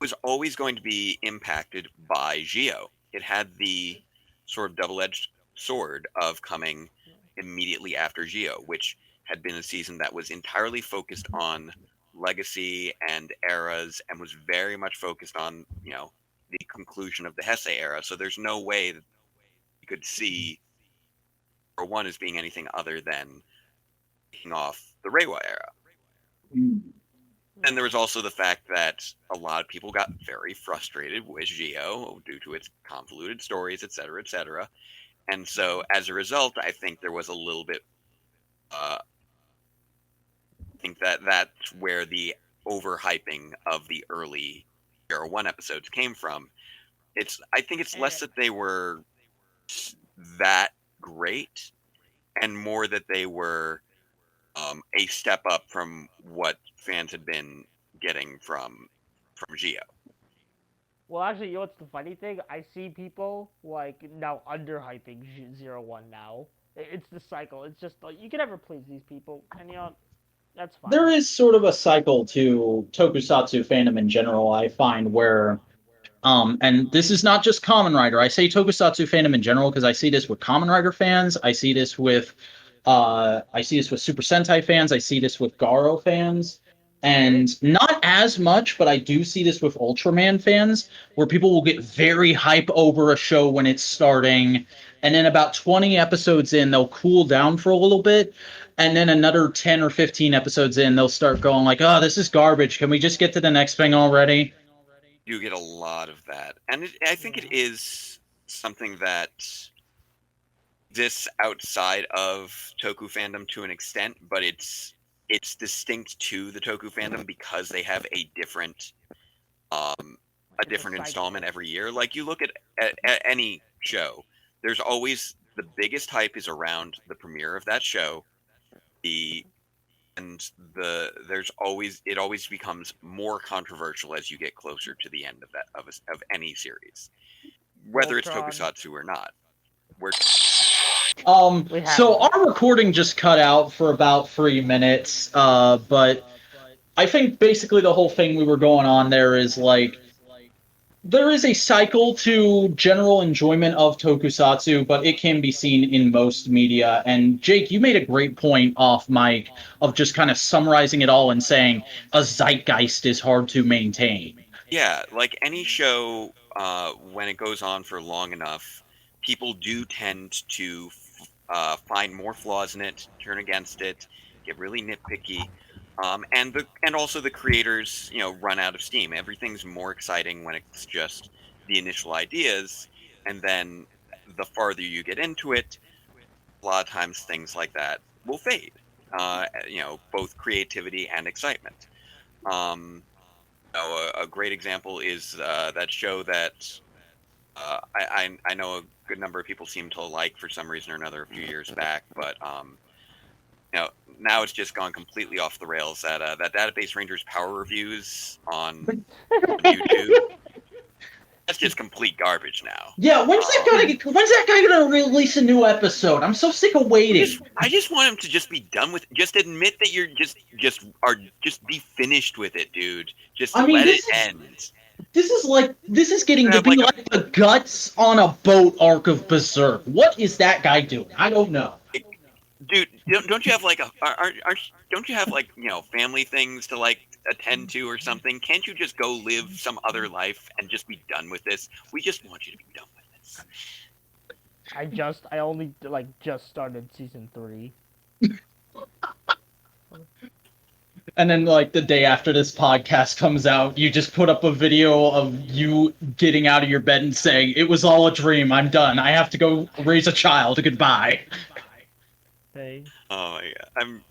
was always going to be impacted by Gio. It had the sort of double-edged sword of coming immediately after Gio, which had been a season that was entirely focused on legacy and eras and was very much focused on, the conclusion of the Heisei era. So there's no way that you could see 01 as being anything other than kicking off the Reiwa era. And there was also the fact that a lot of people got very frustrated with Gio due to its convoluted stories, et cetera, et cetera. And so as a result, I think there was a little bit, I think that's where the overhyping of the early Era 1 episodes came from. I think it's less that they were that great and more that they were a step up from what fans had been getting from Geo.
Well, actually, you know what's the funny thing? I see people like now underhyping 01 now. It's the cycle. It's just like you can never please these people, and you know that's fine.
There is sort of a cycle to tokusatsu fandom in general, I find, where and this is not just Kamen Rider. I say tokusatsu fandom in general because I see this with Kamen Rider fans. I see this with Super Sentai fans. I see this with Garo fans. And not as much, but I do see this with Ultraman fans, where people will get very hype over a show when it's starting, and then about 20 episodes in, they'll cool down for a little bit, and then another 10 or 15 episodes in, they'll start going like, oh, this is garbage. Can we just get to the next thing already?
You get a lot of that, and I think it is something that exists outside of Toku fandom to an extent, but it's distinct to the Toku fandom because they have a different installment every year. Like you look at any show, there's always the biggest hype is around the premiere of that show. It always becomes more controversial as you get closer to the end of any series, whether it's Tokusatsu or not.
So our recording just cut out for about 3 minutes, but I think basically the whole thing we were going on there is like, there is a cycle to general enjoyment of tokusatsu, but it can be seen in most media. And Jake, you made a great point off mic of just kind of summarizing it all and saying a zeitgeist is hard to maintain.
Yeah, like any show, when it goes on for long enough, people do tend to find more flaws in it, turn against it, get really nitpicky. And also the creators, run out of steam. Everything's more exciting when it's just the initial ideas, and then the farther you get into it, a lot of times things like that will fade. Both creativity and excitement. A great example is that show that I know a good number of people seem to like for some reason or another a few years back, but now it's just gone completely off the rails. That Database Rangers Power Reviews on YouTube. That's just complete garbage now.
Yeah, when's that guy gonna release a new episode? I'm so sick of waiting.
I just want him to just be done with it. Just admit that you're just be finished with it, dude. Just let it end.
This is getting to be like the Guts on a boat arc of Berserk. What is that guy doing? I don't know.
Dude, don't you have family things to attend to or something? Can't you just go live some other life and just be done with this? We just want you to be done with this.
I only just started season 3.
And then the day after this podcast comes out, you just put up a video of you getting out of your bed and saying, "It was all a dream. I'm done. I have to go raise a child. Goodbye."
Hey.
Oh my god.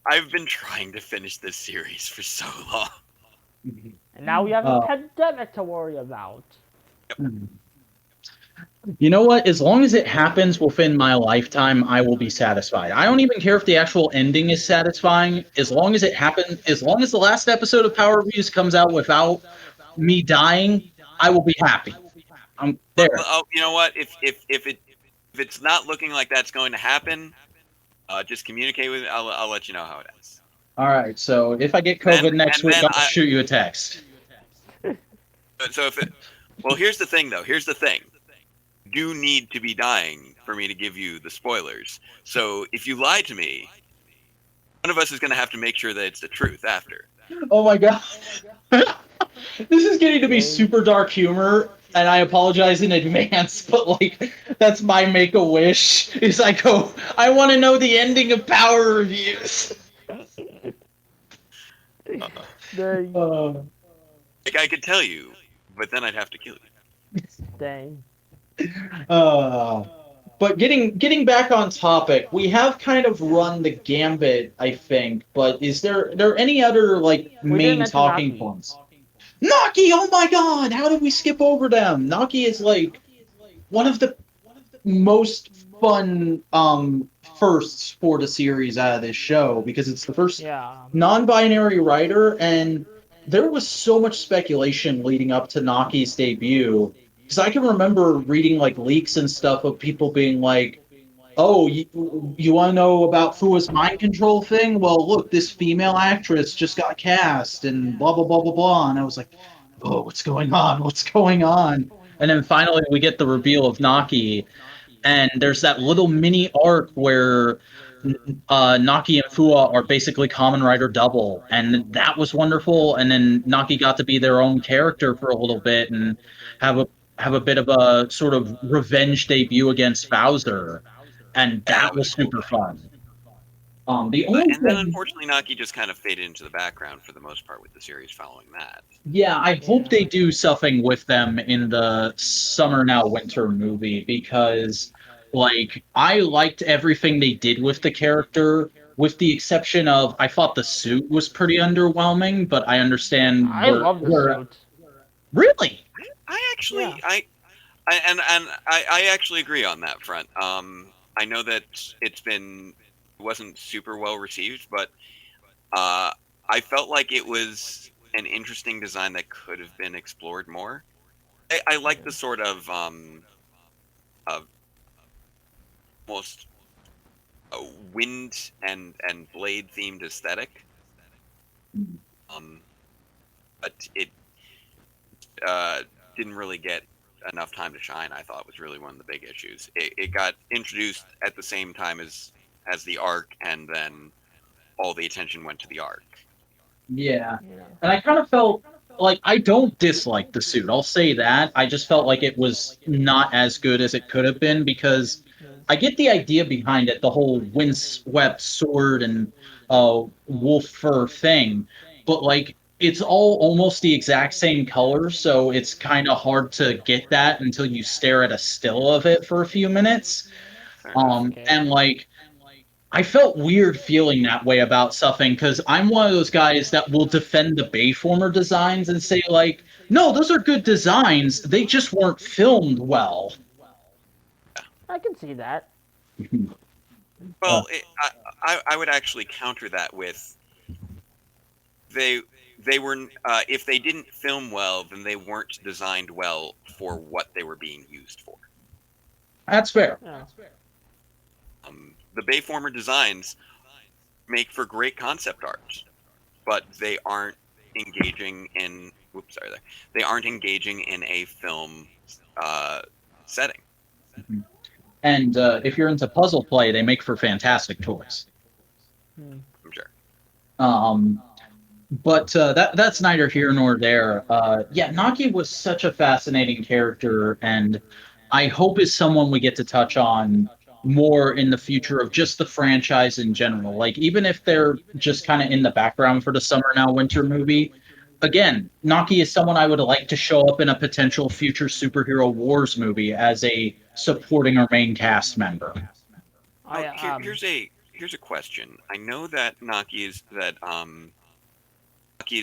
I've been trying to finish this series for so long.
And now we have a pandemic to worry about.
Yep.
You know what? As long as it happens within my lifetime, I will be satisfied. I don't even care if the actual ending is satisfying. As long as it happens, as long as the last episode of Power Reviews comes out without me dying, I will be happy. I'm there.
Oh, you know what? If it's not looking like that's going to happen, just communicate with me. I'll let you know how it ends.
All right. So if I get COVID next week, I'll shoot you a text.
So here's the thing, though. Here's the thing. You need to be dying for me to give you the spoilers. So if you lie to me, one of us is going to have to make sure that it's the truth after.
Oh my god. This is getting to be super dark humor, and I apologize in advance, but that's my make-a-wish, is I want to know the ending of Power Reviews.
I could tell you, but then I'd have to kill you.
Dang.
But getting back on topic, we have kind of run the gambit, I think. But is there any other main talking points? Naki! Oh my God! How did we skip over them? Naki is one of the most fun firsts for the series out of this show because it's the first
Yeah.
non-binary writer, and there was so much speculation leading up to Naki's debut. Because I can remember reading like leaks and stuff of people being like, "Oh, you want to know about Fua's mind control thing? Well, look, this female actress just got cast, and blah blah blah blah blah." And I was like, "Oh, what's going on? What's going on?" And then finally, we get the reveal of Naki, and there's that little mini arc where Naki and Fua are basically Kamen Rider double, and that was wonderful. And then Naki got to be their own character for a little bit and have a have a bit of a sort of revenge debut against Bowser, and
Yeah,
that
that
was
was cool.
super fun. The only
And then
thing,
unfortunately, Naki just kind of faded into the background for the most part with the series following that.
yeah, I hope they
Yeah.
do something with them in the Summer Now Winter movie because, like, I liked everything they did with the character, with the exception of I thought the suit was pretty underwhelming, but I understand
I love the
where
suit.
really.
I actually,
Yeah.
I actually agree on that front. I know that it wasn't super well received, but I felt like it was an interesting design that could have been explored more. I like the sort of almost a wind and blade themed aesthetic. Um, but it uh, didn't really get enough time to shine. I thought was really one of the big issues. It got introduced at the same time as the arc, and then all the attention went to the arc.
Yeah.
Yeah.
And I kind of felt like I don't dislike the suit. I'll say that. I just felt like it was not as good as it could have been because I get the idea behind it, the whole windswept sword and wolf fur thing, but like it's all almost the exact same color, so it's kind of hard to get that until you stare at a still of it for a few minutes.
Fair enough.
Okay.
And like I felt weird feeling that way about something because I'm one of those guys that will defend the Bayformer designs and say like, no, those are good designs. They just weren't filmed well.
I can see that.
Well, I would actually counter that with they they were if they didn't film well, then they weren't designed well for what they were being used for.
That's fair.
Yeah.
The Bayformer designs make for great concept art, but they aren't engaging in. Whoops, sorry there. They aren't engaging in a film setting.
And if you're into puzzle play, they make for fantastic toys.
Hmm.
I'm sure.
But that's neither here nor there. Yeah, Naki was such a fascinating character, and I hope is someone we get to touch on more in the future of just the franchise in general. Like even if they're just kind of in the background for the Summer Now Winter movie, again, Naki is someone I would like to show up in a potential future superhero wars movie as a supporting or main cast member.
I
Here's a question. I know that Naki is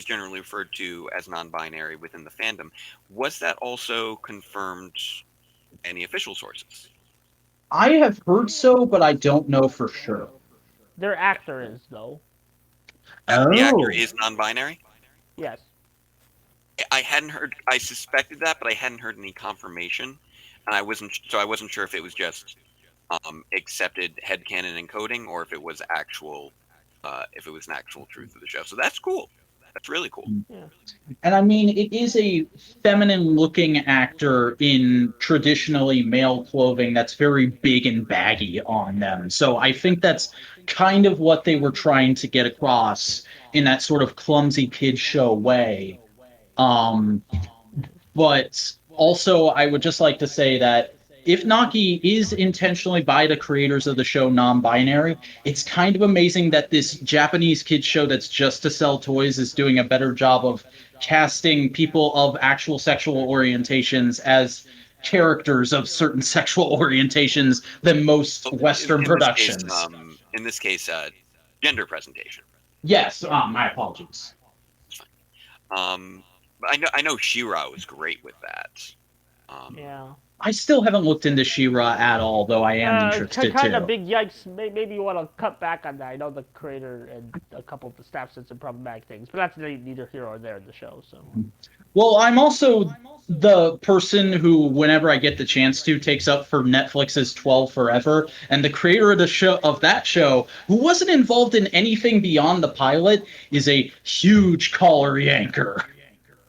generally referred to as non-binary within the fandom. Was that also confirmed by any official sources?
I have heard so, but I don't know for sure.
their actor is though.
The actor
Oh,
is non-binary?
Yes.
I hadn't heard. I suspected that, but I hadn't heard any confirmation, and I wasn't sure if it was just accepted headcanon encoding or if it was if it was an actual truth of the show. So that's cool. That's really cool.
Yeah.
and I mean, it is a feminine-looking actor in traditionally male clothing that's very big and baggy on them. So I think that's kind of what they were trying to get across in that sort of clumsy kid show way. Um, But also, I would just like to say that if Naki is intentionally by the creators of the show non-binary, it's kind of amazing that this Japanese kids show that's just to sell toys is doing a better job of casting people of actual sexual orientations as characters of certain sexual orientations than most
So
Western productions.
in this case, gender presentation.
Yes, my apologies.
But I know She-Ra was great with that.
Yeah.
I still haven't looked into She-Ra at all, though I am interested
Kind
too.
of big yikes. Maybe you want to cut back on that. I know the creator and a couple of the staff said some problematic things, but that's neither here or there in the show. So.
Well, I'm also the person who, whenever I get the chance to, takes up for Netflix's 12 Forever, and the creator of the show of that show, who wasn't involved in anything beyond the pilot, is a huge collar yanker.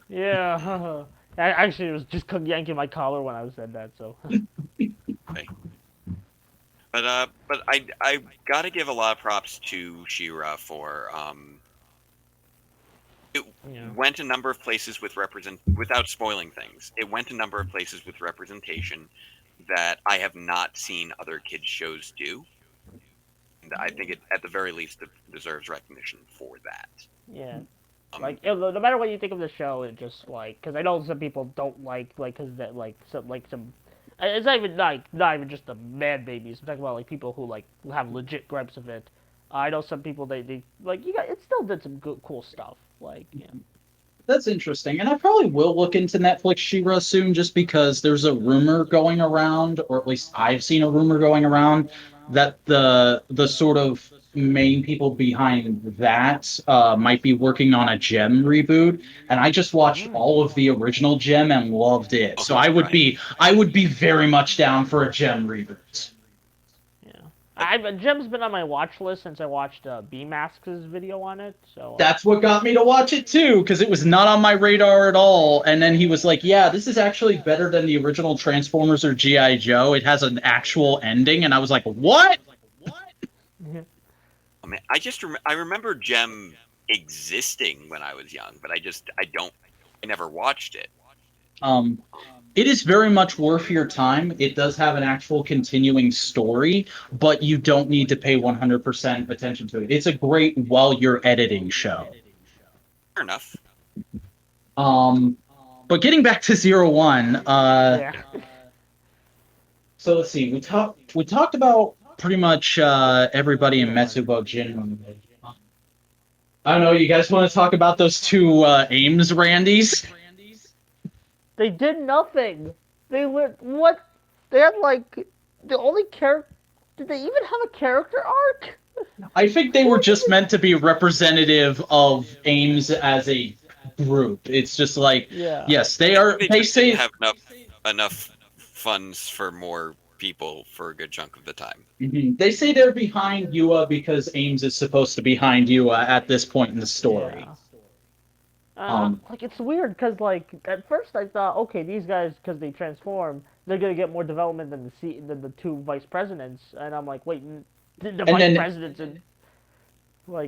Yeah. I actually was just yanking my collar when I said that. So.
Okay. But I gotta give a lot of props to She-Ra for it went a number of places with without spoiling things. It went a number of places with representation that I have not seen other kids shows do. And I think it, at the very least, it deserves recognition for that.
Yeah. No matter what you think of the show, it just because I know some people don't because that some. It's not even just the man babies. I'm talking about people who have legit gripes of it. I know some people they it still did some good cool stuff. Yeah.
That's interesting, and I probably will look into Netflix She-Ra soon, just because there's a rumor going around, or at least I've seen a rumor going around, that the sort of main people behind that might be working on a Gem reboot, and I just watched all of the original Gem and loved it. So I would be very much down for a Gem reboot.
Gem's been on my watch list since I watched B-Mask's video on it. So
that's what got me to watch it too, because it was not on my radar at all. And then he was like, "Yeah, this is actually better than the original Transformers or G.I. Joe. It has an actual ending." And I was like, "What?"
I mean, I remember Gem existing when I was young, but I never watched it.
It is very much worth your time. It does have an actual continuing story, but you don't need to pay 100% attention to it. It's a great while you're editing show.
Fair enough.
But getting back to 01, so let's see. We talked about pretty much everybody in Metsubo Jin. I don't know. You guys want to talk about those two Ames Randys?
They did nothing. They were what? They had the only character. Did they even have a character arc?
I think they were just meant to be representative of Ames as a group. It's just yes, they are. They say
have enough funds for more people for a good chunk of the time.
Mm-hmm. They say they're behind Yua because Ames is supposed to be behind Yua at this point in the story.
Yeah. It's weird because at first I thought, okay, these guys, because they transform, they're gonna get more development than the two vice presidents, and I'm like, wait, the vice presidents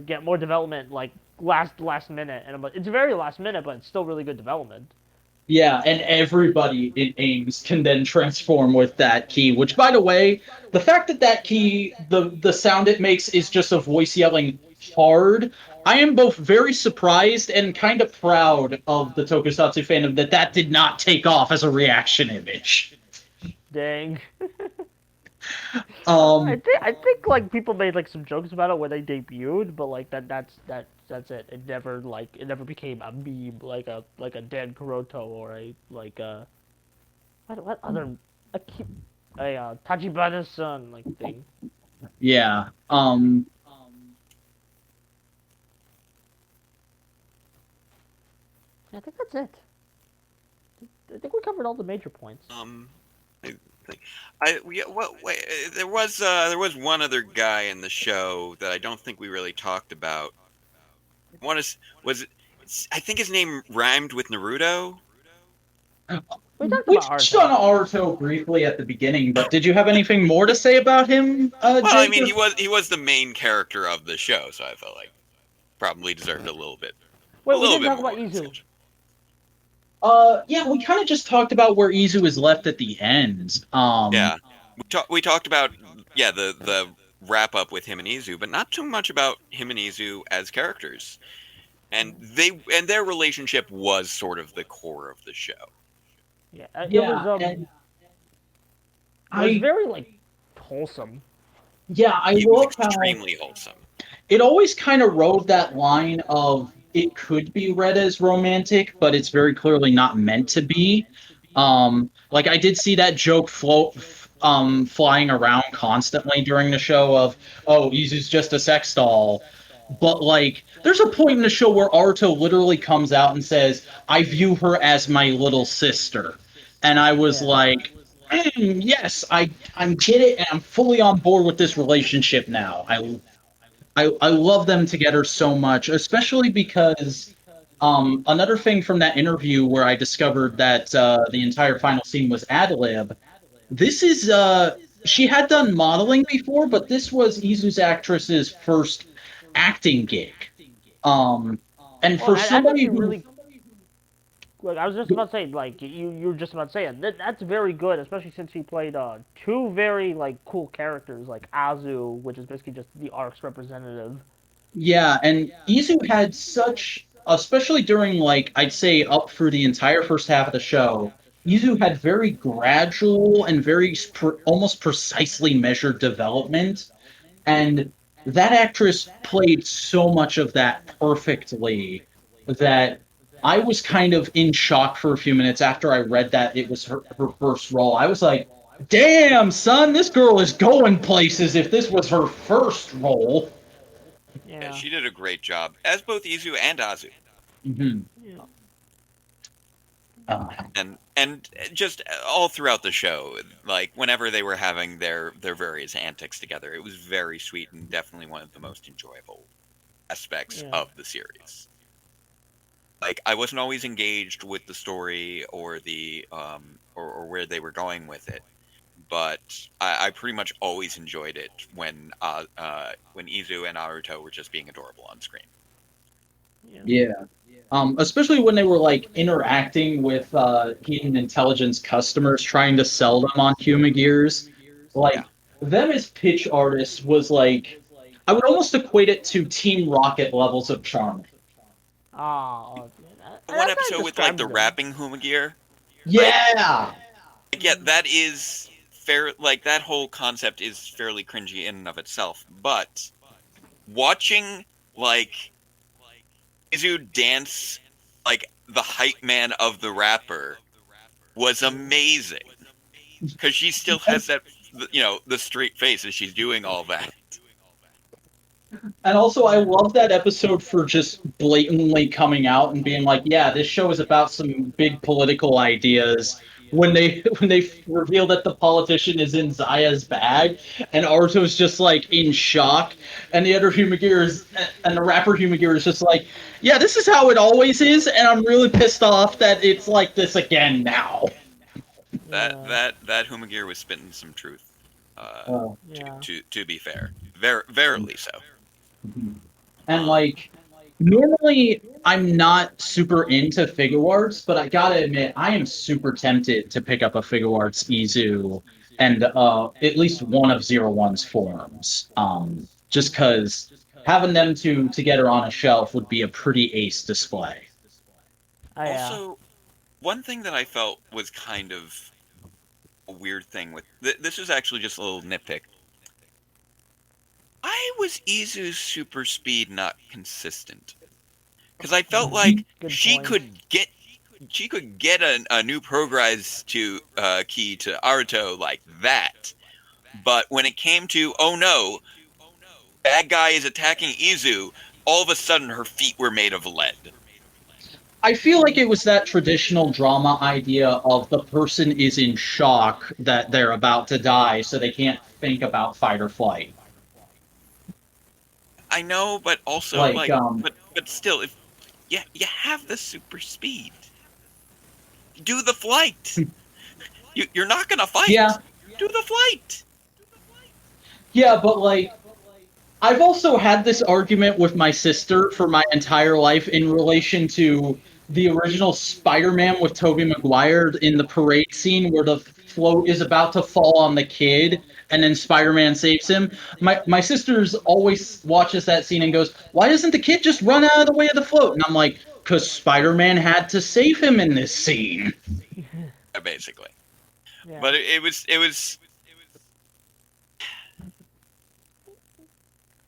get more development last minute, and I'm like, it's very last minute, but it's still really good development.
Yeah, and everybody in Ames can then transform with that key, which, by the way, the fact that key, the sound it makes is just a voice yelling hard, I am both very surprised and kind of proud of the Tokusatsu fandom that did not take off as a reaction image.
Dang.
I
think people made some jokes about it when they debuted, but that's it. It never became a meme like a Dan Kuroto or what other a Tachibana-san thing.
Yeah.
I think that's it. I think we covered all the major points.
There was one other guy in the show that I don't think we really talked about. I think his name rhymed with Naruto.
We touched on Naruto briefly at the beginning, but did you have anything more to say about him?
Well,
Jacob?
I mean, he was the main character of the show, so I felt like probably deserved a little bit.
Wait, we didn't talk about Izu.
Yeah, we kind of just talked about where Izu is left at the end.
Yeah, we talked about the wrap up with him and Izu, but not too much about him and Izu as characters, and their relationship was sort of the core of the show.
Yeah, it was very wholesome.
Yeah,
It was extremely wholesome.
It always kind of rode that line of it could be read as romantic, but it's very clearly not meant to be. Like I did see that joke flying around constantly during the show of, oh, Izu's just a sex doll. But like, there's a point in the show where Aruto literally comes out and says, "I view her as my little sister," and I was like, "Yes, I get it, and I'm fully on board with this relationship now." I love them together so much, especially because another thing from that interview where I discovered that the entire final scene was ad lib. This is she had done modeling before, but this was Izu's actress's first acting gig. Um, and
Well,
for
that's
somebody
actually
who
really. Like I was just about to say, like you were just about to say it. That's very good, especially since he played two very like cool characters, like Azu, which is basically just the arc's representative.
yeah, and Izu had such, especially during like I'd say up through the entire first half of the show, Izu had very gradual and very almost precisely measured development, and that actress played so much of that perfectly that I was kind of in shock for a few minutes after I read that it was her first role. I was like, damn, son, this girl is going places if this was her first role.
Yeah,
Yeah.
she did a great job as both Izu and Azu.
Hmm.
Yeah.
And just all throughout the show, like whenever they were having their various antics together, it was very sweet and definitely one of the most enjoyable aspects
Yeah.
of the series. Like I wasn't always engaged with the story or the or where they were going with it, but I pretty much always enjoyed it when Izu and Naruto were just being adorable on screen.
Yeah.
Yeah. Especially when they were like interacting with hidden intelligence customers trying to sell them on Huma Gears.
Yeah.
Like them as pitch artists was like I would almost equate it to Team Rocket levels of charm.
Oh,
One
that's how I
episode with like
described
the
them.
rapping Humagear, like
Yeah.
yeah, that is fair. Like that whole concept is fairly cringy in and of itself. But watching like Izu dance like the hype man of the rapper was amazing because she still has that the straight face as she's doing all that.
And also, I love that episode for just blatantly coming out and being like, "Yeah, this show is about some big political ideas." When they reveal that the politician is in Zaya's bag, and Arto's just like in shock, and the other Humagear is, and the rapper Humagear is just like, "Yeah, this is how it always is," and I'm really pissed off that it's like this again now.
That Humagear was spitting some truth. Uh,
Uh,
Yeah.
to be fair, verily so.
and
Um,
like normally I'm not super into figure arts, but I gotta admit I am super tempted to pick up a figure arts Izu and at least one of Zero One's forms. Just because having them two together on a shelf would be a pretty ace display.
Oh, yeah.
Also, one thing that I felt was kind of a weird thing with this is actually just a little nitpick. I was Izu's super speed not consistent? Because I felt like
Good
she
point.
could get a new progress to key to Aruto like that, but when it came to oh no, bad guy is attacking Izu, all of a sudden her feet were made of lead.
I feel like it was that traditional drama idea of the person is in shock that they're about to die, so they can't think about fight or flight.
I know, but also
Like,
like, but still, if you have the super speed, do the flight. You're not gonna
yeah,
fight. Do the flight.
yeah, but like, I've also had this argument with my sister for my entire life in relation to the original Spider-Man with Tobey Maguire in the parade scene where the float is about to fall on the kid and then Spider-Man saves him. My sister's always watches that scene and goes, "Why doesn't the kid just run out of the way of the float?" And I'm like, "'Cause Spider-Man had to save him in this scene."
Basically.
Yeah.
But it was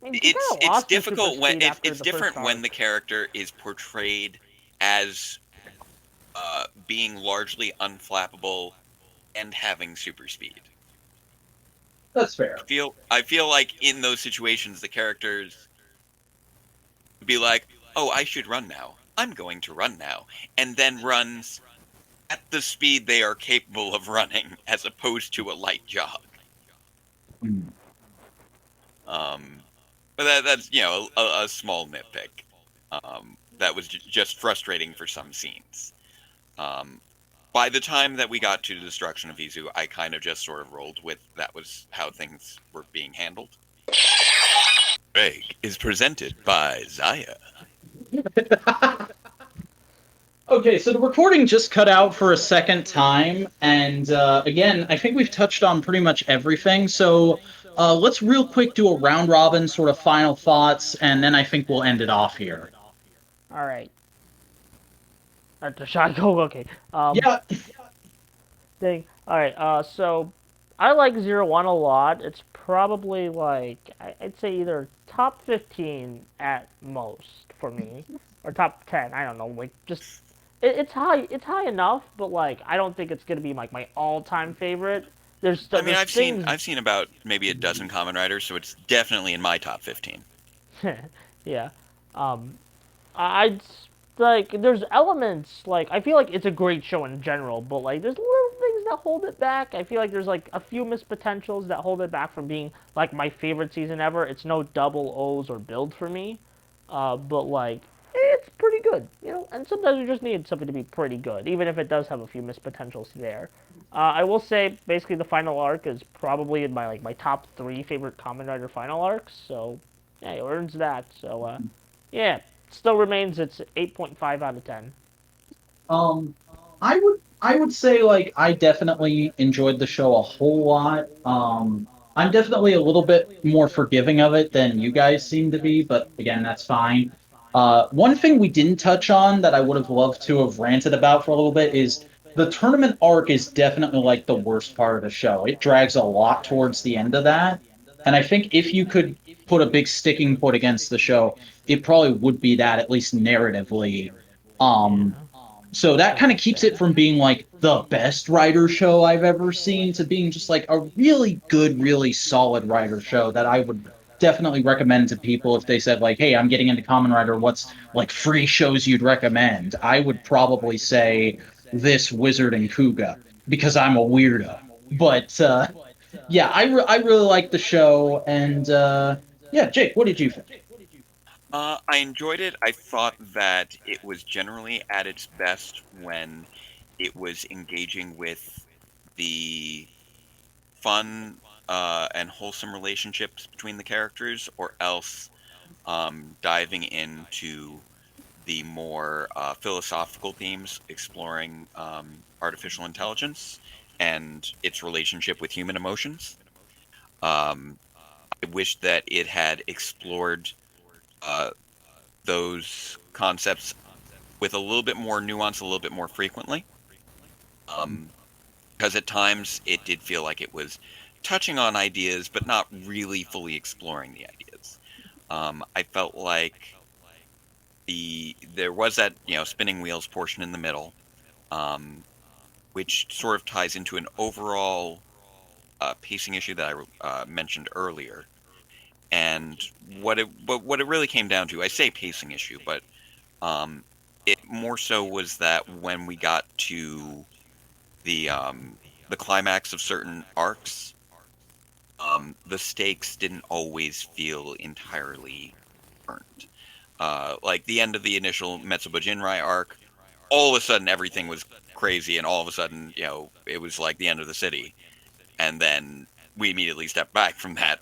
I mean, she
it's
kinda lost her super
difficult when
speed after
it's
the
different
first
when the
arc.
character is portrayed as being largely unflappable and having super speed.
That's fair.
I feel like in those situations the characters would be like, "Oh, I should run now. I'm going to run now," and then runs at the speed they are capable of running, as opposed to a light jog.
Mm.
But that's a small nitpick. That was just frustrating for some scenes. By the time that we got to the destruction of Izu, I kind of just sort of rolled with that was how things were being handled. Greg is presented by Zaya.
Okay, so the recording just cut out for a second time, and again, I think we've touched on pretty much everything, so let's real quick do a round robin sort of final thoughts, and then I think we'll end it off here.
All right. Shall I go? Okay.
Yeah,
Thing. All right. So I like 01 a lot. It's probably like I'd say either top 15 at most for me, or top 10. I don't know. Like just it's high. It's high enough, but like I don't think it's gonna be like my all-time favorite. There's
I mean,
there's things.
I've seen about maybe a dozen Kamen Riders, so it's definitely in my top 15.
Yeah. Um, I'd like there's elements like I feel like it's a great show in general, but like there's little things that hold it back. I feel like there's like a few missed potentials that hold it back from being like my favorite season ever. It's no double O's or build for me, but like it's pretty good, you know. And sometimes you just need something to be pretty good, even if it does have a few missed potentials there. I will say basically the final arc is probably in my top 3 favorite Kamen Rider final arcs. So yeah, it earns that. So yeah. Still remains it's 8.5 out of 10.
I would say like I definitely enjoyed the show a whole lot. I'm definitely a little bit more forgiving of it than you guys seem to be, but again, that's fine. One thing we didn't touch on that I would have loved to have ranted about for a little bit is the tournament arc is definitely like the worst part of the show. It drags a lot towards the end of that. And I think if you could put a big sticking point against the show, it probably would be that, at least narratively. Um,
Yeah.
so that kind of keeps it from being like the best writer show I've ever seen to being just like a really good, really solid writer show that I would definitely recommend to people if they said like, "Hey, I'm getting into Kamen Rider. What's like free shows you'd recommend?" I would probably say this Wizard and Kuga because I'm a weirdo. But yeah, I really like the show, and yeah, Jake, what did you think?
I enjoyed it. I thought that it was generally at its best when it was engaging with the fun and wholesome relationships between the characters, or else diving into the more philosophical themes, exploring artificial intelligence and its relationship with human emotions. Um, I wish that it had explored uh, those concepts with a little bit more nuance, a little bit more frequently. Because at times it did feel like it was touching on ideas, but not really fully exploring the ideas. I felt like there was that spinning wheels portion in the middle, um, which sort of ties into an overall pacing issue that I mentioned earlier. And what it really came down to, I say pacing issue, but um, it more so was that when we got to the climax of certain arcs, the stakes didn't always feel entirely earned. Like the end of the initial Metsubo Jinrai arc, all of a sudden everything was crazy, and all of a sudden, it was like the end of the city. And then we immediately stepped back from that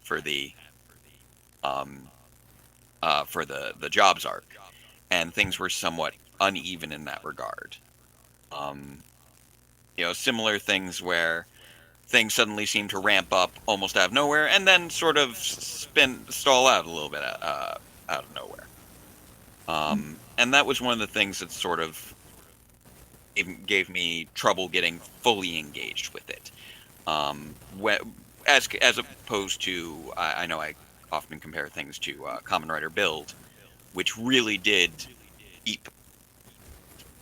um, for the jobs arc, and things were somewhat uneven in that regard. Um, similar things where things suddenly seem to ramp up almost out of nowhere, and then sort of stall out a little bit out of nowhere. And that was one of the things that sort of gave me trouble getting fully engaged with it. As opposed to, I know I often compare things to Kamen Rider Build, which really did keep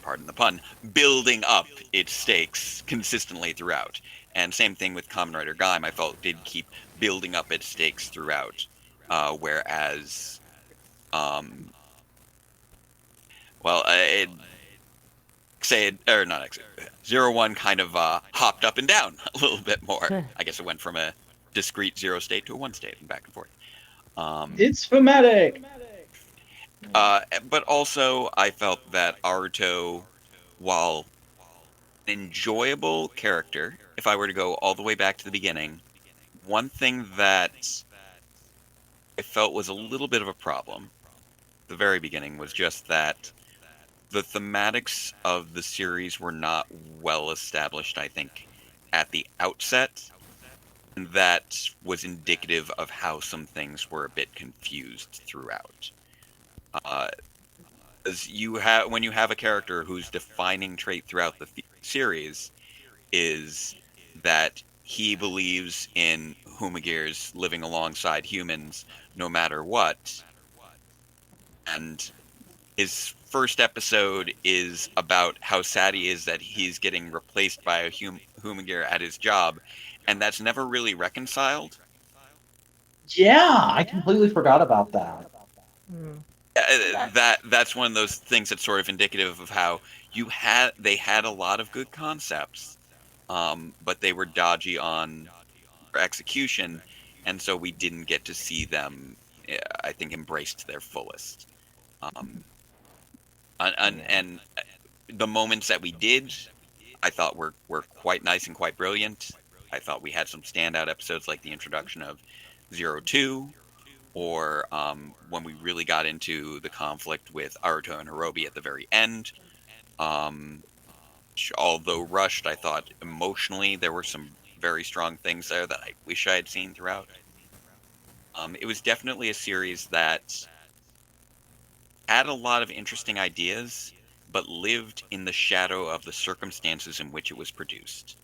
pardon the pun, building up its stakes consistently throughout. And same thing with Kamen Rider Gaim, I felt did keep building up its stakes throughout. Whereas, or not Exit, 01 kind of hopped up and down a little bit more. I guess it went from a discrete 0 state to a 1 state and back and forth.
It's thematic.
But also, I felt that Aruto, while an enjoyable character, if I were to go all the way back to the beginning, one thing that I felt was a little bit of a problem at the very beginning was just that the thematics of the series were not well established, I think, at the outset. And that was indicative of how some things were a bit confused throughout. As when you have a character whose defining trait throughout the series is that he believes in Humagears living alongside humans no matter what, and his first episode is about how sad he is that he's getting replaced by a Humagear at his job, and that's never really reconciled.
Yeah, I completely forgot about that.
That's one of those things that's sort of indicative of how they had a lot of good concepts, but they were dodgy on execution, and so we didn't get to see them, I think, embraced to their fullest. And the moments that we did, I thought were quite nice and quite brilliant. I thought we had some standout episodes like the introduction of 02, or when we really got into the conflict with Aruto and Hirobi at the very end. Although rushed, I thought emotionally there were some very strong things there that I wish I had seen throughout. It was definitely a series that had a lot of interesting ideas, but lived in the shadow of the circumstances in which it was produced.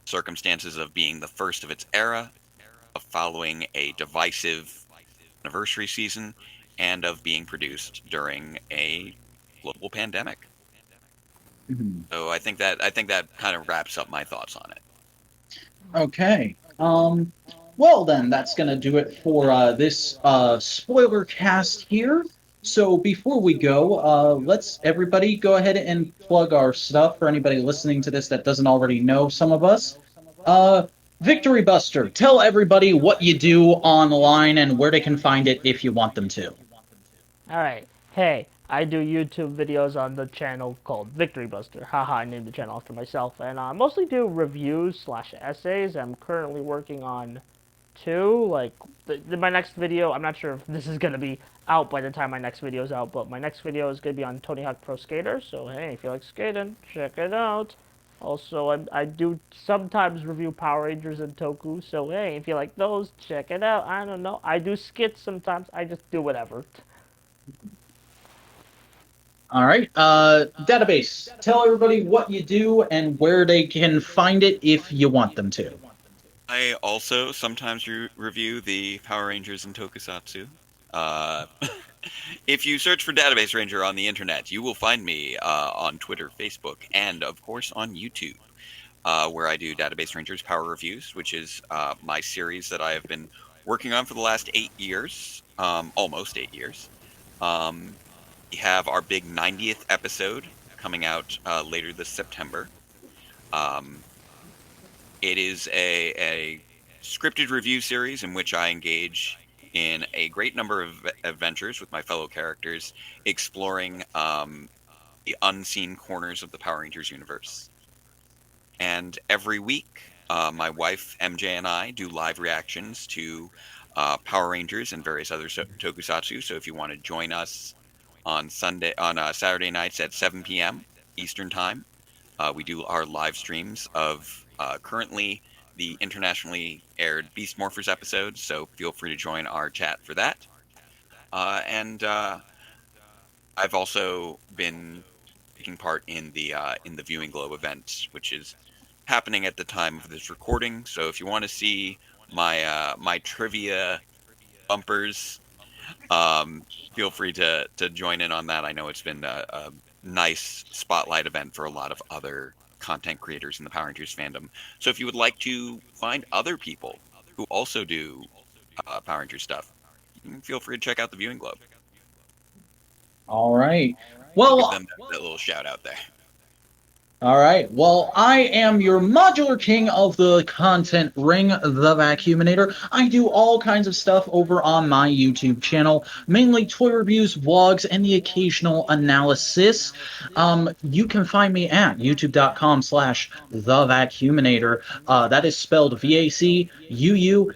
Circumstances of being the first of its era, of following a divisive anniversary season, and of being produced during a global pandemic.
Mm-hmm.
So I think that kind of wraps up my thoughts on it.
Okay. Well then, that's gonna do it for this spoiler cast here. So before we go, let's everybody go ahead and plug our stuff for anybody listening to this that doesn't already know some of us. Victory Buster, tell everybody what you do online and where they can find it if you want them to.
Alright, hey, I do YouTube videos on the channel called Victory Buster. Haha, I named the channel after myself. And I mostly do reviews/essays. I'm currently working on 2. Like, my next video, I'm not sure if this is going to be out by the time my next video is out, but my next video is going to be on Tony Hawk Pro Skater. So, hey, if you like skating, check it out. Also, I do sometimes review Power Rangers and Toku, so hey, if you like those, check it out. I don't know. I do skits sometimes. I just do whatever.
All right. Database, tell everybody what you do and where they can find it if you want them to.
I also sometimes review the Power Rangers and Tokusatsu. If you search for Database Ranger on the internet, you will find me on Twitter, Facebook, and of course on YouTube, where I do Database Rangers Power Reviews, which is my series that I have been working on for the last 8 years, almost 8 years. We have our big 90th episode coming out later this September. It is a scripted review series in which I engage in a great number of adventures with my fellow characters, exploring the unseen corners of the Power Rangers universe. And every week, my wife MJ and I do live reactions to Power Rangers and various other tokusatsu. So if you want to join us on Saturday nights at 7 p.m. Eastern Time, we do our live streams of currently the internationally aired Beast Morphers episode, so feel free to join our chat for that. And I've also been taking part in the Viewing Globe event, which is happening at the time of this recording. So if you want to see my trivia bumpers, feel free to join in on that. I know it's been a nice spotlight event for a lot of other content creators in the Power Rangers fandom. So if you would like to find other people who also do Power Rangers stuff, you can feel free to check out the Viewing Globe.
All right.
I'll give
Well,
them that little shout out there.
all right. Well, I am your modular king of the content ring, the Vacuuminator. I do all kinds of stuff over on my YouTube channel, mainly toy reviews, vlogs, and the occasional analysis. You can find me at youtube.com/the Vacuuminator. That is spelled VACUUMINATOR.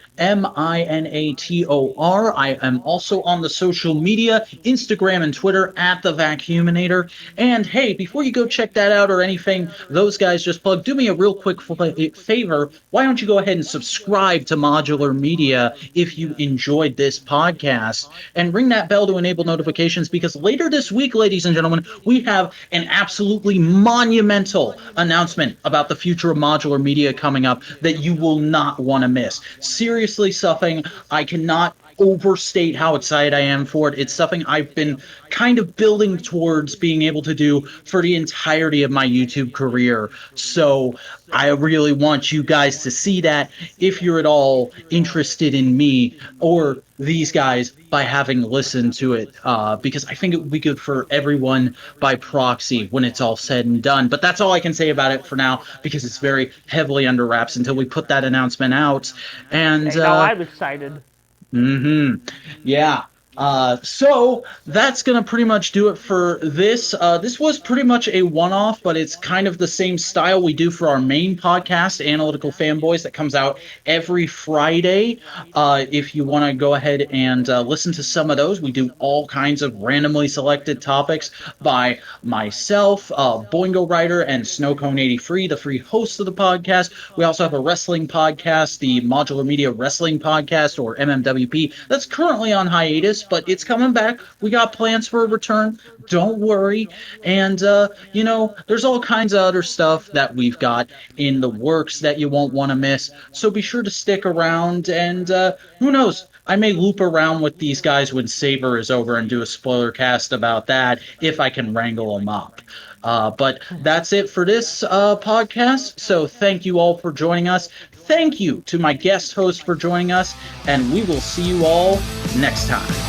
I am also on the social media, Instagram and Twitter at the Vacuuminator. And hey, before you go check that out or anything those guys just plug, do me a real quick favor. Why don't you go ahead and subscribe to Modular Media if you enjoyed this podcast, and ring that bell to enable notifications, because later this week, ladies and gentlemen, we have an absolutely monumental announcement about the future of Modular Media coming up that you will not want to miss. Seriously, something I cannot overstate how excited I am for it. It's something I've been kind of building towards being able to do for the entirety of my YouTube career. So I really want you guys to see that if you're at all interested in me or these guys by having listened to it, because I think it would be good for everyone by proxy when it's all said and done. But that's all I can say about it for now, because it's very heavily under wraps until we put that announcement out. And
Hey, now I'm excited.
Yeah. So that's going to pretty much do it for this. This was pretty much a one-off, but it's kind of the same style we do for our main podcast, Analytical Fanboys, that comes out every Friday. If you want to go ahead and listen to some of those, we do all kinds of randomly selected topics by myself, Boingo Rider, and Snowcone83, the free hosts of the podcast. We also have a wrestling podcast, the Modular Media Wrestling Podcast, or MMWP, that's currently on hiatus, but it's coming back. We got plans for a return. Don't worry. And, there's all kinds of other stuff that we've got in the works that you won't want to miss. So be sure to stick around, and who knows? I may loop around with these guys when Saber is over and do a spoilercast about that if I can wrangle them up. But that's it for this podcast. So thank you all for joining us. Thank you to my guest host for joining us, and we will see you all next time.